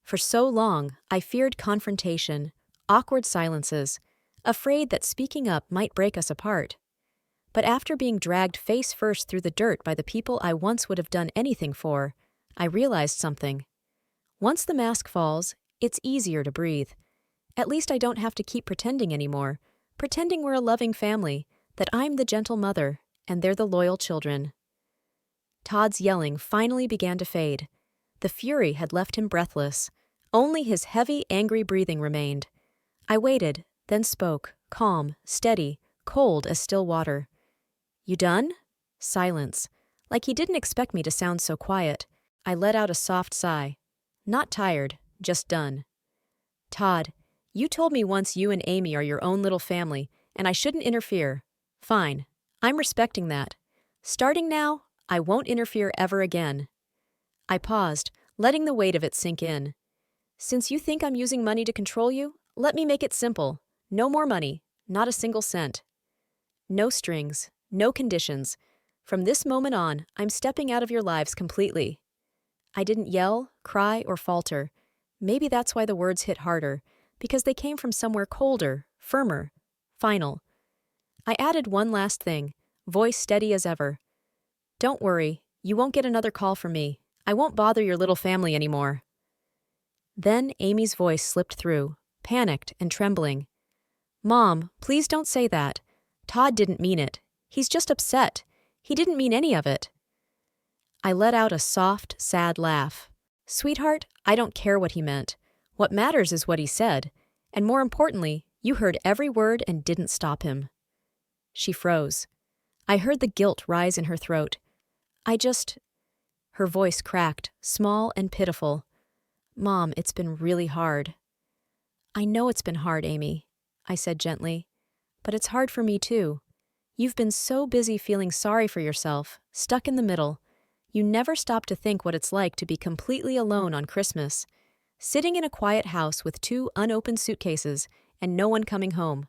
For so long, I feared confrontation, awkward silences, afraid that speaking up might break us apart. But after being dragged face first through the dirt by the people I once would have done anything for, I realized something. Once the mask falls, it's easier to breathe. At least I don't have to keep pretending anymore, pretending we're a loving family, that I'm the gentle mother, and they're the loyal children. Todd's yelling finally began to fade. The fury had left him breathless. Only his heavy, angry breathing remained. I waited, then spoke, calm, steady, cold as still water. "You done?" Silence. Like he didn't expect me to sound so quiet. I let out a soft sigh. Not tired, just done. "Todd, you told me once you and Amy are your own little family, and I shouldn't interfere. Fine. I'm respecting that. Starting now, I won't interfere ever again." I paused, letting the weight of it sink in. "Since you think I'm using money to control you, let me make it simple. No more money, not a single cent. No strings, no conditions. From this moment on, I'm stepping out of your lives completely." I didn't yell, cry, or falter. Maybe that's why the words hit harder, because they came from somewhere colder, firmer, final. I added one last thing, voice steady as ever. "Don't worry, you won't get another call from me. I won't bother your little family anymore." Then Amy's voice slipped through, panicked and trembling. "Mom, please don't say that. Todd didn't mean it. He's just upset. He didn't mean any of it." I let out a soft, sad laugh. Sweetheart, I don't care what he meant. What matters is what he said. And more importantly, you heard every word and didn't stop him. She froze. I heard the guilt rise in her throat. Her voice cracked, small and pitiful. Mom, it's been really hard. I know it's been hard, Amy, I said gently. But it's hard for me too. You've been so busy feeling sorry for yourself, stuck in the middle. You never stop to think what it's like to be completely alone on Christmas, sitting in a quiet house with 2 unopened suitcases and no one coming home.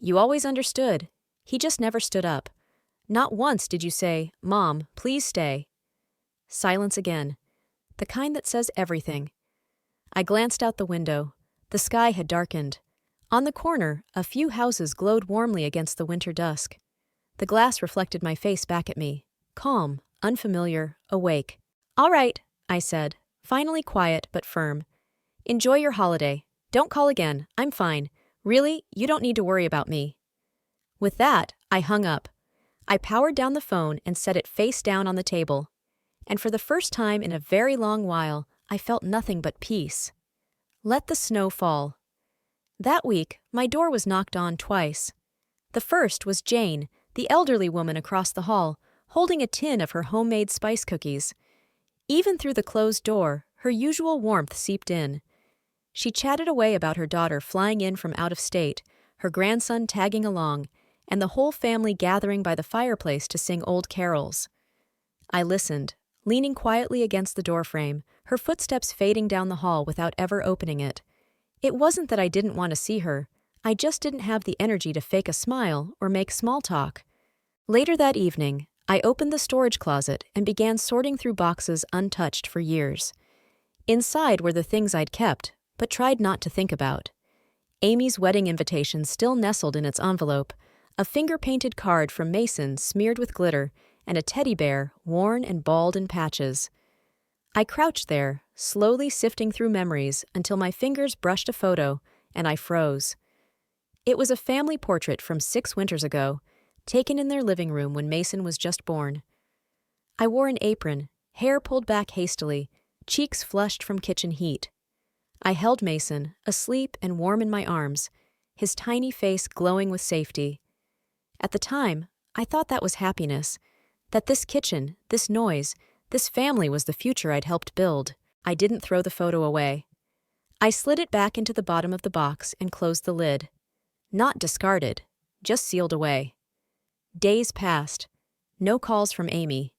You always understood. He just never stood up. Not once did you say, Mom, please stay. Silence again. The kind that says everything. I glanced out the window. The sky had darkened. On the corner, a few houses glowed warmly against the winter dusk. The glass reflected my face back at me, calm, unfamiliar, awake. All right, I said, finally quiet but firm. Enjoy your holiday. Don't call again. I'm fine. Really, you don't need to worry about me. With that, I hung up. I powered down the phone and set it face down on the table. And for the first time in a very long while, I felt nothing but peace. Let the snow fall. That week, my door was knocked on twice. The first was Jane, the elderly woman across the hall, holding a tin of her homemade spice cookies. Even through the closed door, her usual warmth seeped in. She chatted away about her daughter flying in from out of state, her grandson tagging along, and the whole family gathering by the fireplace to sing old carols. I listened, leaning quietly against the doorframe, her footsteps fading down the hall without ever opening it. It wasn't that I didn't want to see her, I just didn't have the energy to fake a smile or make small talk. Later that evening, I opened the storage closet and began sorting through boxes untouched for years. Inside were the things I'd kept, but tried not to think about. Amy's wedding invitation still nestled in its envelope, a finger-painted card from Mason smeared with glitter, and a teddy bear worn and bald in patches. I crouched there, slowly sifting through memories until my fingers brushed a photo, and I froze. It was a family portrait from 6 winters ago, taken in their living room when Mason was just born. I wore an apron, hair pulled back hastily, cheeks flushed from kitchen heat. I held Mason, asleep and warm in my arms, his tiny face glowing with safety. At the time, I thought that was happiness, that this kitchen, this noise, this family was the future I'd helped build. I didn't throw the photo away. I slid it back into the bottom of the box and closed the lid. Not discarded, just sealed away. Days passed. No calls from Amy.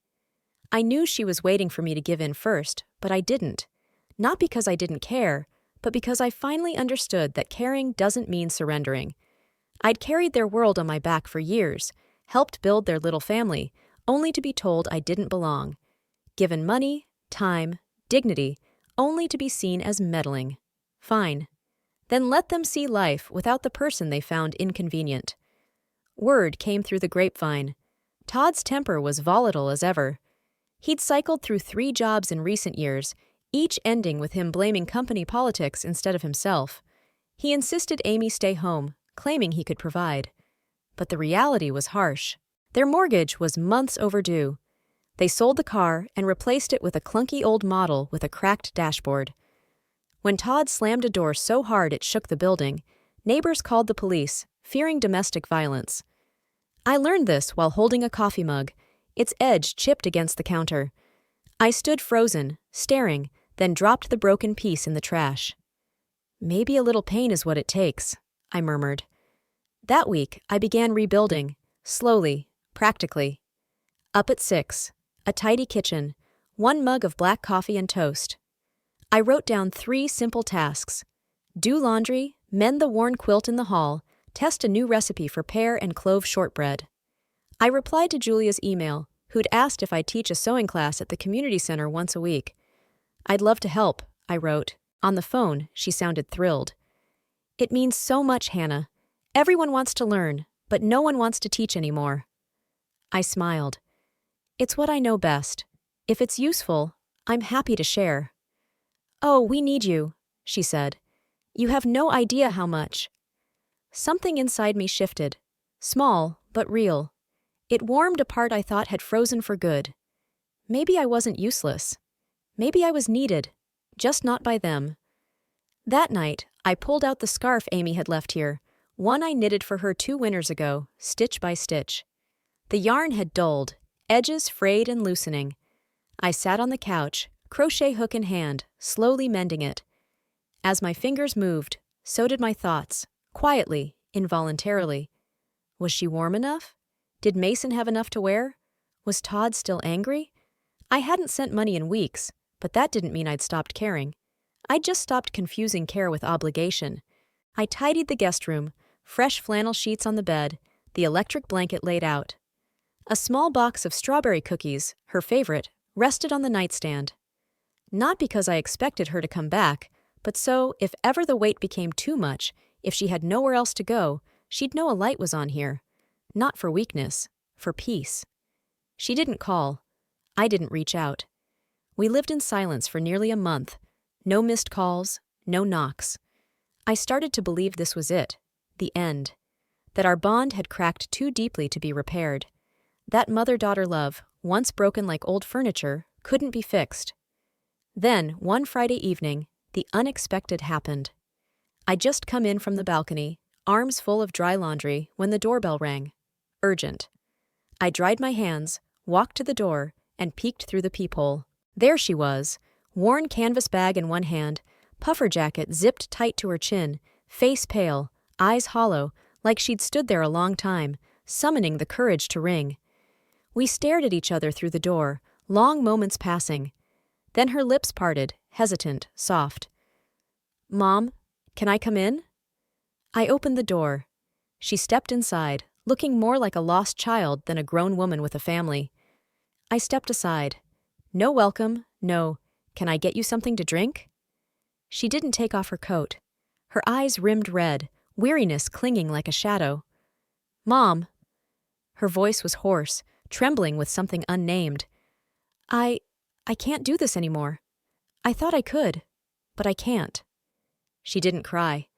I knew she was waiting for me to give in first, but I didn't. Not because I didn't care, but because I finally understood that caring doesn't mean surrendering. I'd carried their world on my back for years, helped build their little family, only to be told I didn't belong. Given money, time, dignity, only to be seen as meddling. Fine. Then let them see life without the person they found inconvenient. Word came through the grapevine. Todd's temper was volatile as ever. He'd cycled through 3 jobs in recent years, each ending with him blaming company politics instead of himself. He insisted Amy stay home, claiming he could provide. But the reality was harsh. Their mortgage was months overdue. They sold the car and replaced it with a clunky old model with a cracked dashboard. When Todd slammed a door so hard it shook the building, neighbors called the police, fearing domestic violence. I learned this while holding a coffee mug, its edge chipped against the counter. I stood frozen, staring, then dropped the broken piece in the trash. Maybe a little pain is what it takes, I murmured. That week, I began rebuilding, slowly, practically. Up at 6, a tidy kitchen, 1 mug of black coffee and toast. I wrote down 3 simple tasks. Do laundry, mend the worn quilt in the hall, test a new recipe for pear and clove shortbread. I replied to Julia's email, who'd asked if I'd teach a sewing class at the community center once a week. I'd love to help, I wrote. On the phone, she sounded thrilled. It means so much, Hannah. Everyone wants to learn, but no one wants to teach anymore. I smiled. It's what I know best. If it's useful, I'm happy to share. Oh, we need you, she said. You have no idea how much. Something inside me shifted. Small, but real. It warmed a part I thought had frozen for good. Maybe I wasn't useless. Maybe I was needed, just not by them. That night, I pulled out the scarf Amy had left here, one I knitted for her 2 winters ago, stitch by stitch. The yarn had dulled, edges frayed and loosening. I sat on the couch, crochet hook in hand, slowly mending it. As my fingers moved, so did my thoughts, quietly, involuntarily. Was she warm enough? Did Mason have enough to wear? Was Todd still angry? I hadn't sent money in weeks, but that didn't mean I'd stopped caring. I'd just stopped confusing care with obligation. I tidied the guest room, fresh flannel sheets on the bed, the electric blanket laid out. A small box of strawberry cookies, her favorite, rested on the nightstand. Not because I expected her to come back, but so, if ever the weight became too much, if she had nowhere else to go, she'd know a light was on here. Not for weakness, for peace. She didn't call. I didn't reach out. We lived in silence for nearly a month. No missed calls, no knocks. I started to believe this was it, the end. That our bond had cracked too deeply to be repaired. That mother-daughter love, once broken like old furniture, couldn't be fixed. Then, one Friday evening, the unexpected happened. I'd just come in from the balcony, arms full of dry laundry, when the doorbell rang. Urgent. I dried my hands, walked to the door, and peeked through the peephole. There she was, worn canvas bag in one hand, puffer jacket zipped tight to her chin, face pale, eyes hollow, like she'd stood there a long time, summoning the courage to ring. We stared at each other through the door, long moments passing. Then her lips parted, hesitant, soft. "Mom, can I come in?" I opened the door. She stepped inside, looking more like a lost child than a grown woman with a family. I stepped aside. No welcome, no, "Can I get you something to drink?" She didn't take off her coat. Her eyes rimmed red, weariness clinging like a shadow. "Mom." Her voice was hoarse, trembling with something unnamed. I can't do this anymore. I thought I could, but I can't." She didn't cry.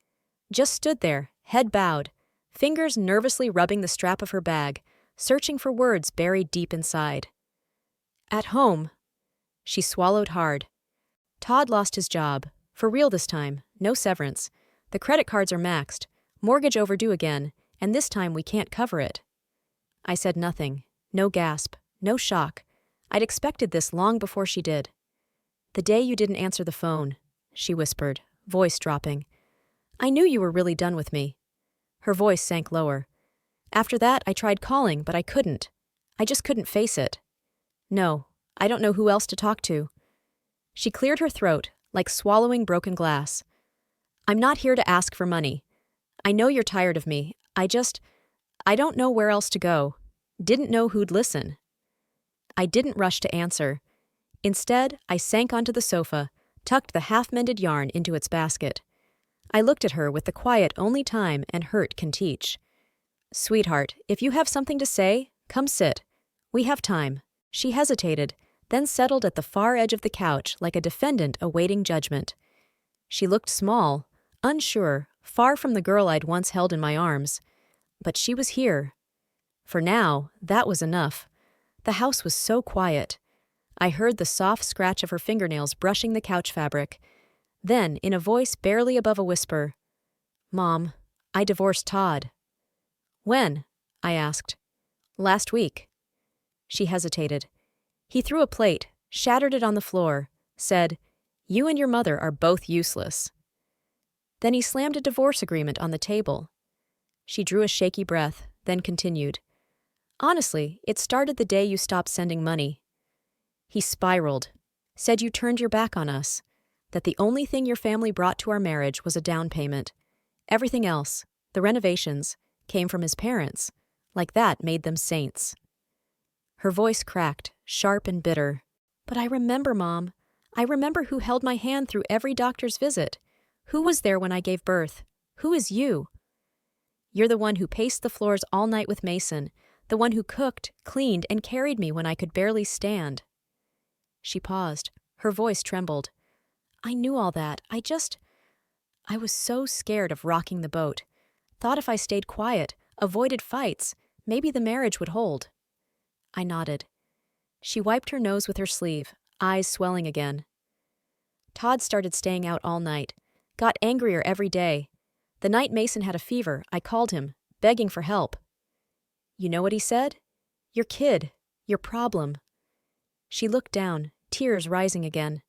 Just stood there, head bowed, fingers nervously rubbing the strap of her bag, searching for words buried deep inside. "At home." She swallowed hard. "Todd lost his job. For real this time, no severance. The credit cards are maxed, mortgage overdue again, and this time we can't cover it." I said nothing. No gasp, no shock. I'd expected this long before she did. "The day you didn't answer the phone," she whispered, voice dropping. "I knew you were really done with me." Her voice sank lower. "After that, I tried calling, but I couldn't. I just couldn't face it. No, I don't know who else to talk to." She cleared her throat, like swallowing broken glass. "I'm not here to ask for money. I know you're tired of me. I don't know where else to go. Didn't know who'd listen." I didn't rush to answer. Instead, I sank onto the sofa, tucked the half-mended yarn into its basket. I looked at her with the quiet only time and hurt can teach. "Sweetheart, if you have something to say, come sit. We have time." She hesitated, then settled at the far edge of the couch like a defendant awaiting judgment. She looked small, unsure, far from the girl I'd once held in my arms. But she was here. For now, that was enough. The house was so quiet. I heard the soft scratch of her fingernails brushing the couch fabric. Then, in a voice barely above a whisper, "Mom, I divorced Todd." "When?" I asked. "Last week." She hesitated. He threw a plate, shattered it on the floor, said, "You and your mother are both useless." Then he slammed a divorce agreement on the table. She drew a shaky breath, then continued, "Honestly, it started the day you stopped sending money." He spiraled, said you turned your back on us, that the only thing your family brought to our marriage was a down payment. Everything else, the renovations, came from his parents, like that made them saints. Her voice cracked, sharp and bitter. "But I remember, Mom. I remember who held my hand through every doctor's visit. Who was there when I gave birth? Who is you? You're the one who paced the floors all night with Mason, the one who cooked, cleaned, and carried me when I could barely stand." She paused. Her voice trembled. "I knew all that. I was so scared of rocking the boat. Thought if I stayed quiet, avoided fights, maybe the marriage would hold." I nodded. She wiped her nose with her sleeve, eyes swelling again. Todd started staying out all night. Got angrier every day. The night Mason had a fever, I called him, begging for help. You know what he said? Your kid. Your problem. She looked down, tears rising again.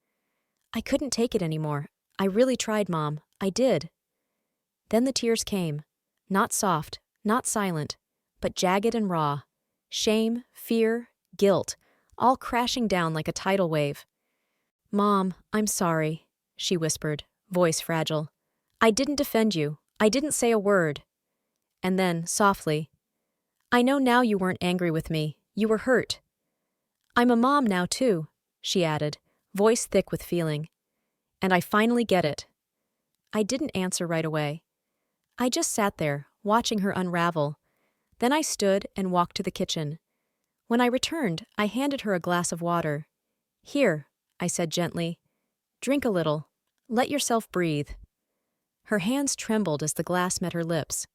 I couldn't take it anymore. I really tried, Mom. I did. Then the tears came. Not soft, not silent, but jagged and raw. Shame, fear, guilt, all crashing down like a tidal wave. Mom, I'm sorry, she whispered, voice fragile. I didn't defend you. I didn't say a word. And then, softly, I know now you weren't angry with me. You were hurt. I'm a mom now, too, she added, voice thick with feeling. And I finally get it. I didn't answer right away. I just sat there, watching her unravel. Then I stood and walked to the kitchen. When I returned, I handed her a glass of water. Here, I said gently. Drink a little. Let yourself breathe. Her hands trembled as the glass met her lips.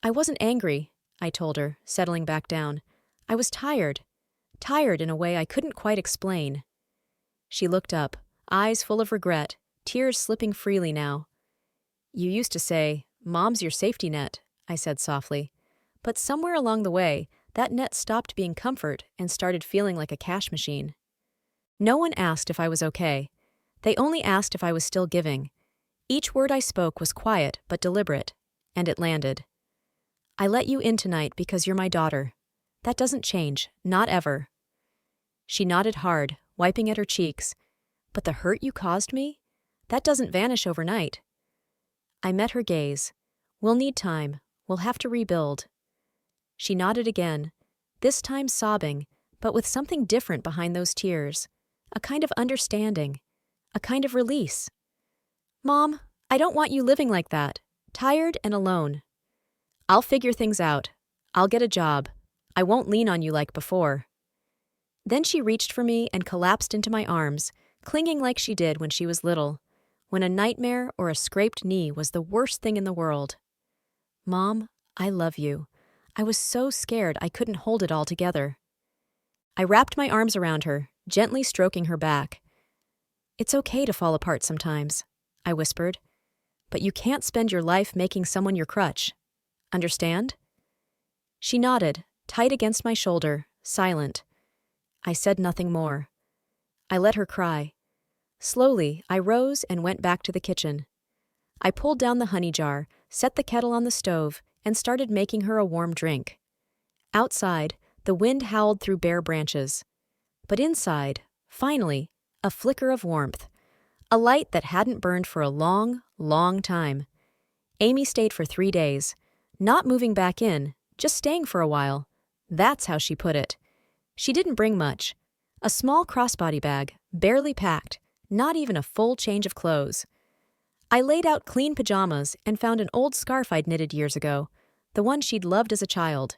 I wasn't angry, I told her, settling back down. I was tired. Tired in a way I couldn't quite explain. She looked up, eyes full of regret, tears slipping freely now. You used to say, Mom's your safety net, I said softly. But somewhere along the way, that net stopped being comfort and started feeling like a cash machine. No one asked if I was okay. They only asked if I was still giving. Each word I spoke was quiet but deliberate, and it landed. I let you in tonight because you're my daughter. That doesn't change, not ever. She nodded hard, wiping at her cheeks. But the hurt you caused me? That doesn't vanish overnight. I met her gaze. We'll need time. We'll have to rebuild. She nodded again, this time sobbing, but with something different behind those tears. A kind of understanding. A kind of release. Mom, I don't want you living like that, tired and alone. I'll figure things out. I'll get a job. I won't lean on you like before. Then she reached for me and collapsed into my arms, clinging like she did when she was little, when a nightmare or a scraped knee was the worst thing in the world. Mom, I love you. I was so scared I couldn't hold it all together. I wrapped my arms around her, gently stroking her back. It's okay to fall apart sometimes, I whispered, but you can't spend your life making someone your crutch. Understand? She nodded, tight against my shoulder, silent. I said nothing more. I let her cry. Slowly, I rose and went back to the kitchen. I pulled down the honey jar, set the kettle on the stove, and started making her a warm drink. Outside, the wind howled through bare branches. But inside, finally, a flicker of warmth. A light that hadn't burned for a long, long time. Amy stayed for 3 days. Not moving back in, just staying for a while. That's how she put it. She didn't bring much. A small crossbody bag, barely packed, not even a full change of clothes. I laid out clean pajamas and found an old scarf I'd knitted years ago, the one she'd loved as a child.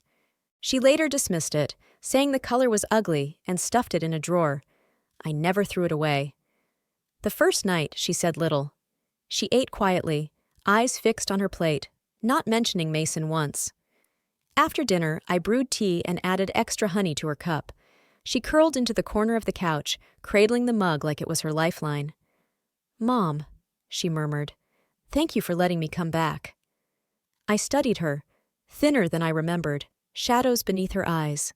She later dismissed it, saying the color was ugly, and stuffed it in a drawer. I never threw it away. The first night, she said little. She ate quietly, eyes fixed on her plate, not mentioning Mason once. After dinner, I brewed tea and added extra honey to her cup. She curled into the corner of the couch, cradling the mug like it was her lifeline. Mom, she murmured, thank you for letting me come back. I studied her, thinner than I remembered, shadows beneath her eyes.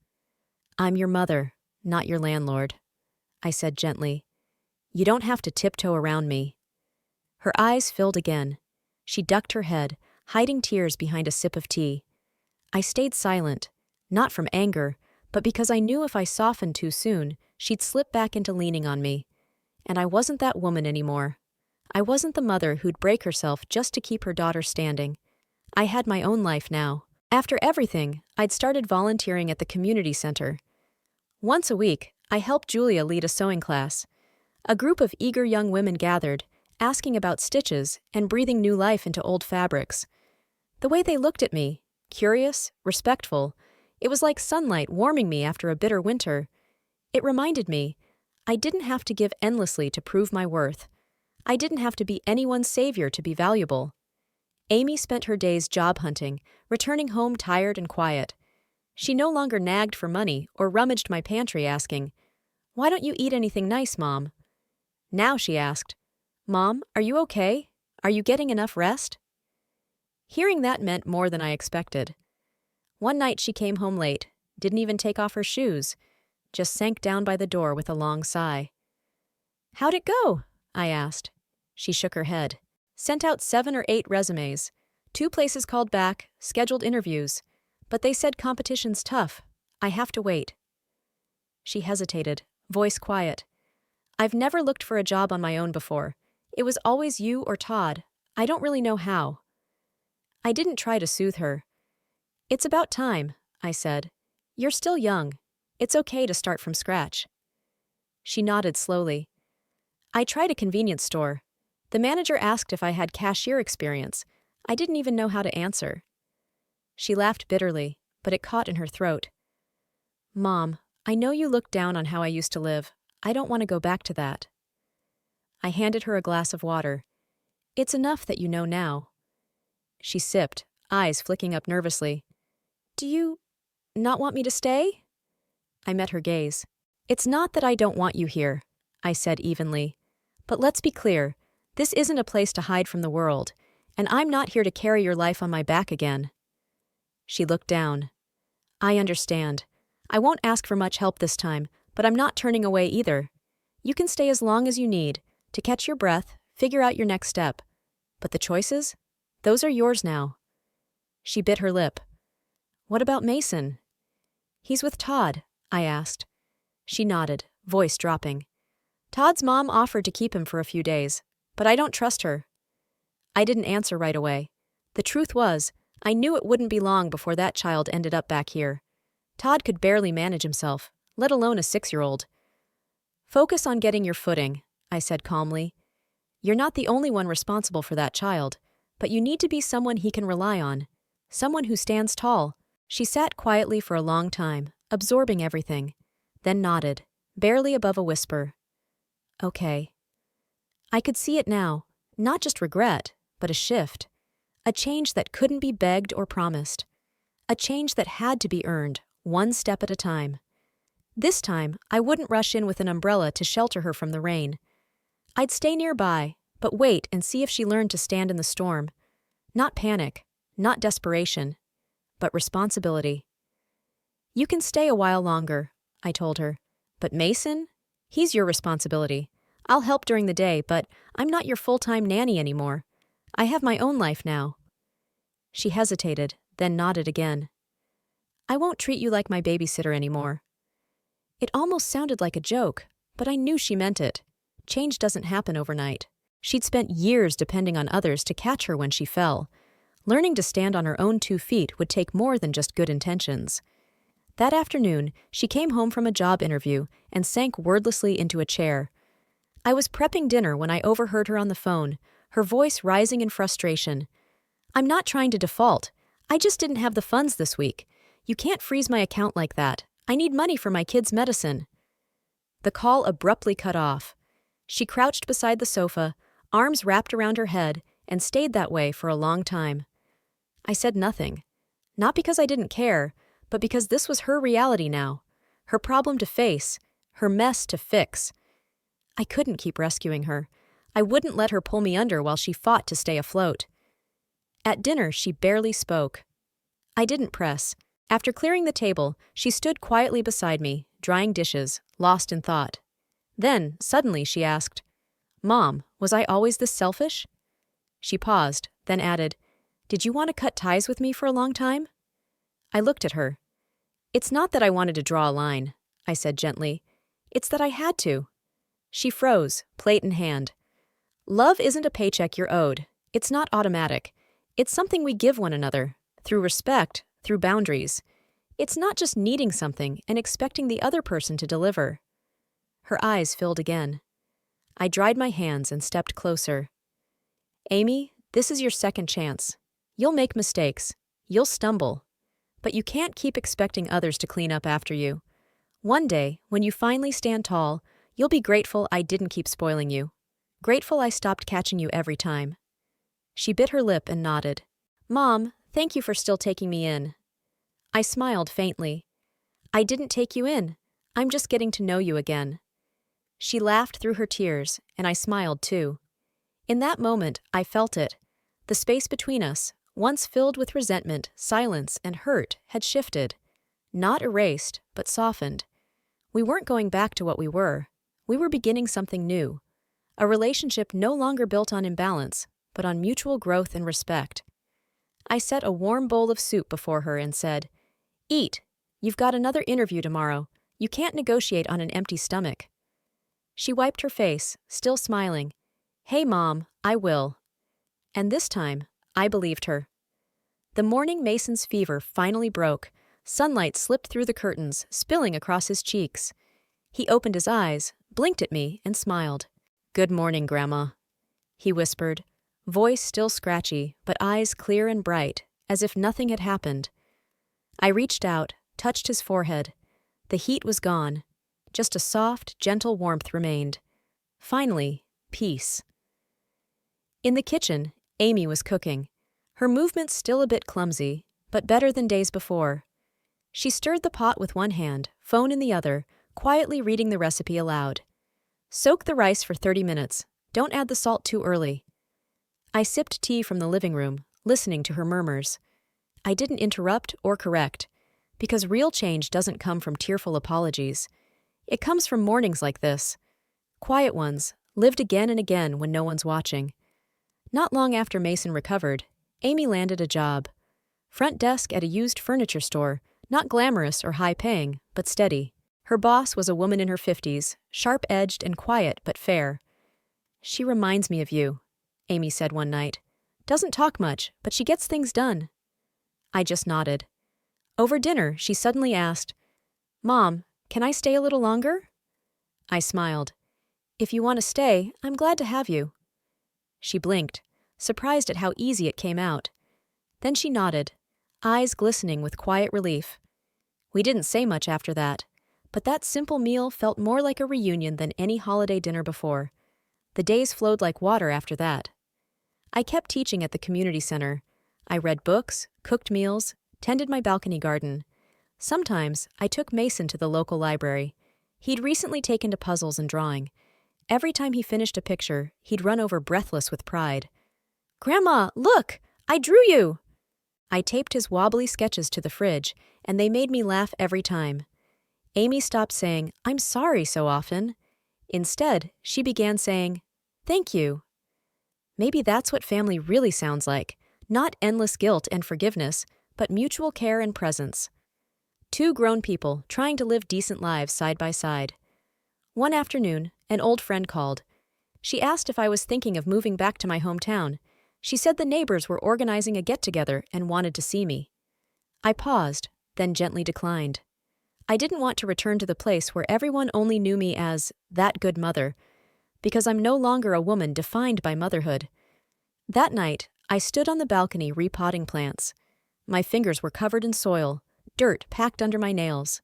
I'm your mother, not your landlord, I said gently. You don't have to tiptoe around me. Her eyes filled again. She ducked her head, hiding tears behind a sip of tea. I stayed silent, not from anger, but because I knew if I softened too soon, she'd slip back into leaning on me. And I wasn't that woman anymore. I wasn't the mother who'd break herself just to keep her daughter standing. I had my own life now. After everything, I'd started volunteering at the community center. Once a week, I helped Julia lead a sewing class. A group of eager young women gathered, asking about stitches and breathing new life into old fabrics. The way they looked at me, curious, respectful, it was like sunlight warming me after a bitter winter. It reminded me, I didn't have to give endlessly to prove my worth. I didn't have to be anyone's savior to be valuable. Amy spent her days job hunting, returning home tired and quiet. She no longer nagged for money or rummaged my pantry asking, "Why don't you eat anything nice, Mom?" Now she asked, Mom, are you okay? Are you getting enough rest? Hearing that meant more than I expected. One night she came home late, didn't even take off her shoes, just sank down by the door with a long sigh. How'd it go? I asked. She shook her head. Sent out 7 or 8 resumes. 2 places called back, scheduled interviews. But they said competition's tough. I have to wait. She hesitated, voice quiet. I've never looked for a job on my own before. It was always you or Todd. I don't really know how. I didn't try to soothe her. It's about time, I said. You're still young. It's okay to start from scratch. She nodded slowly. I tried a convenience store. The manager asked if I had cashier experience. I didn't even know how to answer. She laughed bitterly, but it caught in her throat. Mom, I know you looked down on how I used to live. I don't want to go back to that. I handed her a glass of water. It's enough that you know now. She sipped, eyes flicking up nervously. Do you not want me to stay? I met her gaze. It's not that I don't want you here, I said evenly. But let's be clear, this isn't a place to hide from the world, and I'm not here to carry your life on my back again. She looked down. I understand. I won't ask for much help this time, but I'm not turning away either. You can stay as long as you need, to catch your breath, figure out your next step. But the choices? Those are yours now. She bit her lip. What about Mason? He's with Todd, I asked. She nodded, voice dropping. Todd's mom offered to keep him for a few days, but I don't trust her. I didn't answer right away. The truth was, I knew it wouldn't be long before that child ended up back here. Todd could barely manage himself, let alone a 6-year-old. Focus on getting your footing, I said calmly. You're not the only one responsible for that child, but you need to be someone he can rely on, someone who stands tall. She sat quietly for a long time, absorbing everything, then nodded, barely above a whisper. Okay. I could see it now, not just regret, but a shift. A change that couldn't be begged or promised. A change that had to be earned, one step at a time. This time, I wouldn't rush in with an umbrella to shelter her from the rain. I'd stay nearby, but wait and see if she learned to stand in the storm. Not panic, not desperation, but responsibility. You can stay a while longer, I told her. But Mason? He's your responsibility. I'll help during the day, but I'm not your full-time nanny anymore. I have my own life now. She hesitated, then nodded again. I won't treat you like my babysitter anymore. It almost sounded like a joke, but I knew she meant it. Change doesn't happen overnight. She'd spent years depending on others to catch her when she fell. Learning to stand on her own 2 feet would take more than just good intentions. That afternoon, she came home from a job interview and sank wordlessly into a chair. I was prepping dinner when I overheard her on the phone, her voice rising in frustration. I'm not trying to default. I just didn't have the funds this week. You can't freeze my account like that. I need money for my kid's medicine. The call abruptly cut off. She crouched beside the sofa, arms wrapped around her head, and stayed that way for a long time. I said nothing. Not because I didn't care, but because this was her reality now. Her problem to face, her mess to fix. I couldn't keep rescuing her. I wouldn't let her pull me under while she fought to stay afloat. At dinner, she barely spoke. I didn't press. After clearing the table, she stood quietly beside me, drying dishes, lost in thought. Then, suddenly, she asked, Mom, was I always this selfish? She paused, then added, Did you want to cut ties with me for a long time? I looked at her. It's not that I wanted to draw a line, I said gently. It's that I had to. She froze, plate in hand. Love isn't a paycheck you're owed. It's not automatic. It's something we give one another, through respect, through boundaries. It's not just needing something and expecting the other person to deliver. Her eyes filled again. I dried my hands and stepped closer. Amy, this is your second chance. You'll make mistakes. You'll stumble. But you can't keep expecting others to clean up after you. One day, when you finally stand tall, you'll be grateful I didn't keep spoiling you. Grateful I stopped catching you every time. She bit her lip and nodded. Mom, thank you for still taking me in. I smiled faintly. I didn't take you in. I'm just getting to know you again. She laughed through her tears, and I smiled too. In that moment, I felt it. The space between us, once filled with resentment, silence, and hurt, had shifted. Not erased, but softened. We weren't going back to what we were. We were beginning something new. A relationship no longer built on imbalance, but on mutual growth and respect. I set a warm bowl of soup before her and said, "Eat. You've got another interview tomorrow. You can't negotiate on an empty stomach." She wiped her face, still smiling. "Hey, Mom, I will." And this time, I believed her. The morning Mason's fever finally broke. Sunlight slipped through the curtains, spilling across his cheeks. He opened his eyes, blinked at me, and smiled. "Good morning, Grandma," he whispered, voice still scratchy, but eyes clear and bright, as if nothing had happened. I reached out, touched his forehead. The heat was gone. Just a soft, gentle warmth remained. Finally, peace. In the kitchen, Amy was cooking. Her movements still a bit clumsy, but better than days before. She stirred the pot with one hand, phone in the other, quietly reading the recipe aloud. "Soak the rice for 30 minutes. Don't add the salt too early." I sipped tea from the living room, listening to her murmurs. I didn't interrupt or correct, because real change doesn't come from tearful apologies. It comes from mornings like this. Quiet ones, lived again and again when no one's watching. Not long after Mason recovered, Amy landed a job. Front desk at a used furniture store, not glamorous or high-paying, but steady. Her boss was a woman in her 50s, sharp-edged and quiet but fair. "She reminds me of you," Amy said one night. "Doesn't talk much, but she gets things done." I just nodded. Over dinner, she suddenly asked, "Mom, can I stay a little longer?" I smiled. "If you want to stay, I'm glad to have you." She blinked, surprised at how easy it came out. Then she nodded, eyes glistening with quiet relief. We didn't say much after that, but that simple meal felt more like a reunion than any holiday dinner before. The days flowed like water after that. I kept teaching at the community center. I read books, cooked meals, tended my balcony garden. Sometimes I took Mason to the local library. He'd recently taken to puzzles and drawing. Every time he finished a picture, he'd run over breathless with pride. "Grandma, look! I drew you!" I taped his wobbly sketches to the fridge, and they made me laugh every time. Amy stopped saying, "I'm sorry" so often. Instead, she began saying, "Thank you." Maybe that's what family really sounds like. Not endless guilt and forgiveness, but mutual care and presence. Two grown people trying to live decent lives side by side. One afternoon, an old friend called. She asked if I was thinking of moving back to my hometown. She said the neighbors were organizing a get-together and wanted to see me. I paused, then gently declined. I didn't want to return to the place where everyone only knew me as that good mother, because I'm no longer a woman defined by motherhood. That night, I stood on the balcony repotting plants. My fingers were covered in soil, dirt packed under my nails.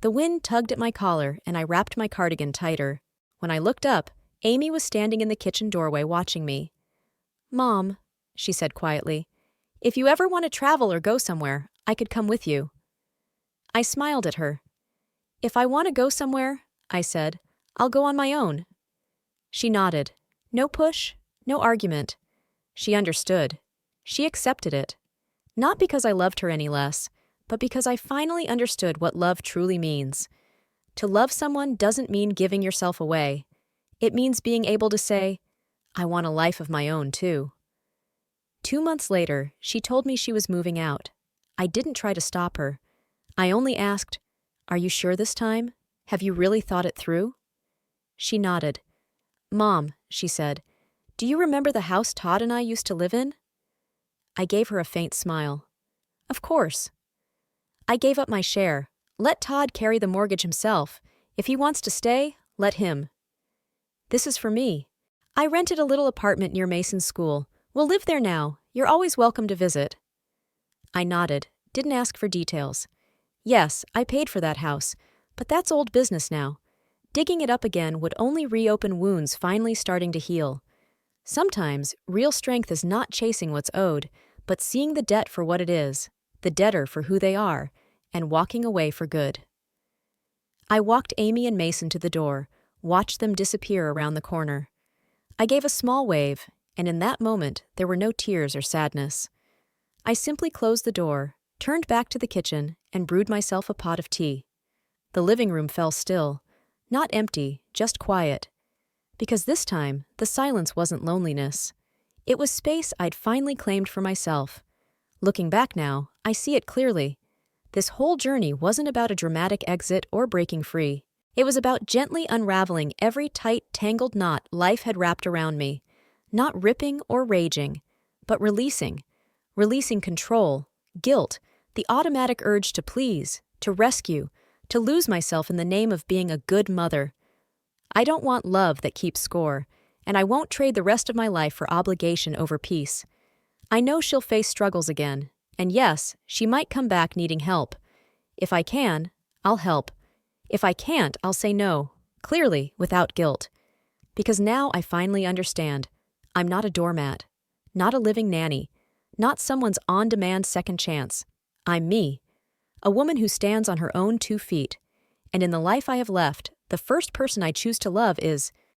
The wind tugged at my collar, and I wrapped my cardigan tighter. When I looked up, Amy was standing in the kitchen doorway watching me. "Mom," she said quietly, "if you ever want to travel or go somewhere, I could come with you." I smiled at her. "If I want to go somewhere," I said, "I'll go on my own." She nodded. No push, no argument. She understood. She accepted it. Not because I loved her any less, but because I finally understood what love truly means. To love someone doesn't mean giving yourself away. It means being able to say, "I want a life of my own, too." 2 months later, she told me she was moving out. I didn't try to stop her. I only asked, "Are you sure this time? Have you really thought it through?" She nodded. "Mom," she said, "do you remember the house Todd and I used to live in?" I gave her a faint smile. "Of course." I gave up my share. Let Todd carry the mortgage himself. If he wants to stay, let him. "This is for me. I rented a little apartment near Mason's school. We'll live there now. You're always welcome to visit." I nodded, didn't ask for details. Yes, I paid for that house, but that's old business now. Digging it up again would only reopen wounds finally starting to heal. Sometimes, real strength is not chasing what's owed, but seeing the debt for what it is, the debtor for who they are, and walking away for good. I walked Amy and Mason to the door, watched them disappear around the corner. I gave a small wave, and in that moment there were no tears or sadness. I simply closed the door, turned back to the kitchen, and brewed myself a pot of tea. The living room fell still, not empty, just quiet. Because this time, the silence wasn't loneliness. It was space I'd finally claimed for myself. Looking back now, I see it clearly. This whole journey wasn't about a dramatic exit or breaking free. It was about gently unraveling every tight, tangled knot life had wrapped around me. Not ripping or raging, but releasing. Releasing control, guilt, the automatic urge to please, to rescue, to lose myself in the name of being a good mother. I don't want love that keeps score, and I won't trade the rest of my life for obligation over peace. I know she'll face struggles again, and yes, she might come back needing help. If I can, I'll help. If I can't, I'll say no, clearly, without guilt. Because now I finally understand. I'm not a doormat, not a living nanny, not someone's on-demand second chance. I'm me, a woman who stands on her own 2 feet. And in the life I have left, the first person I choose to love is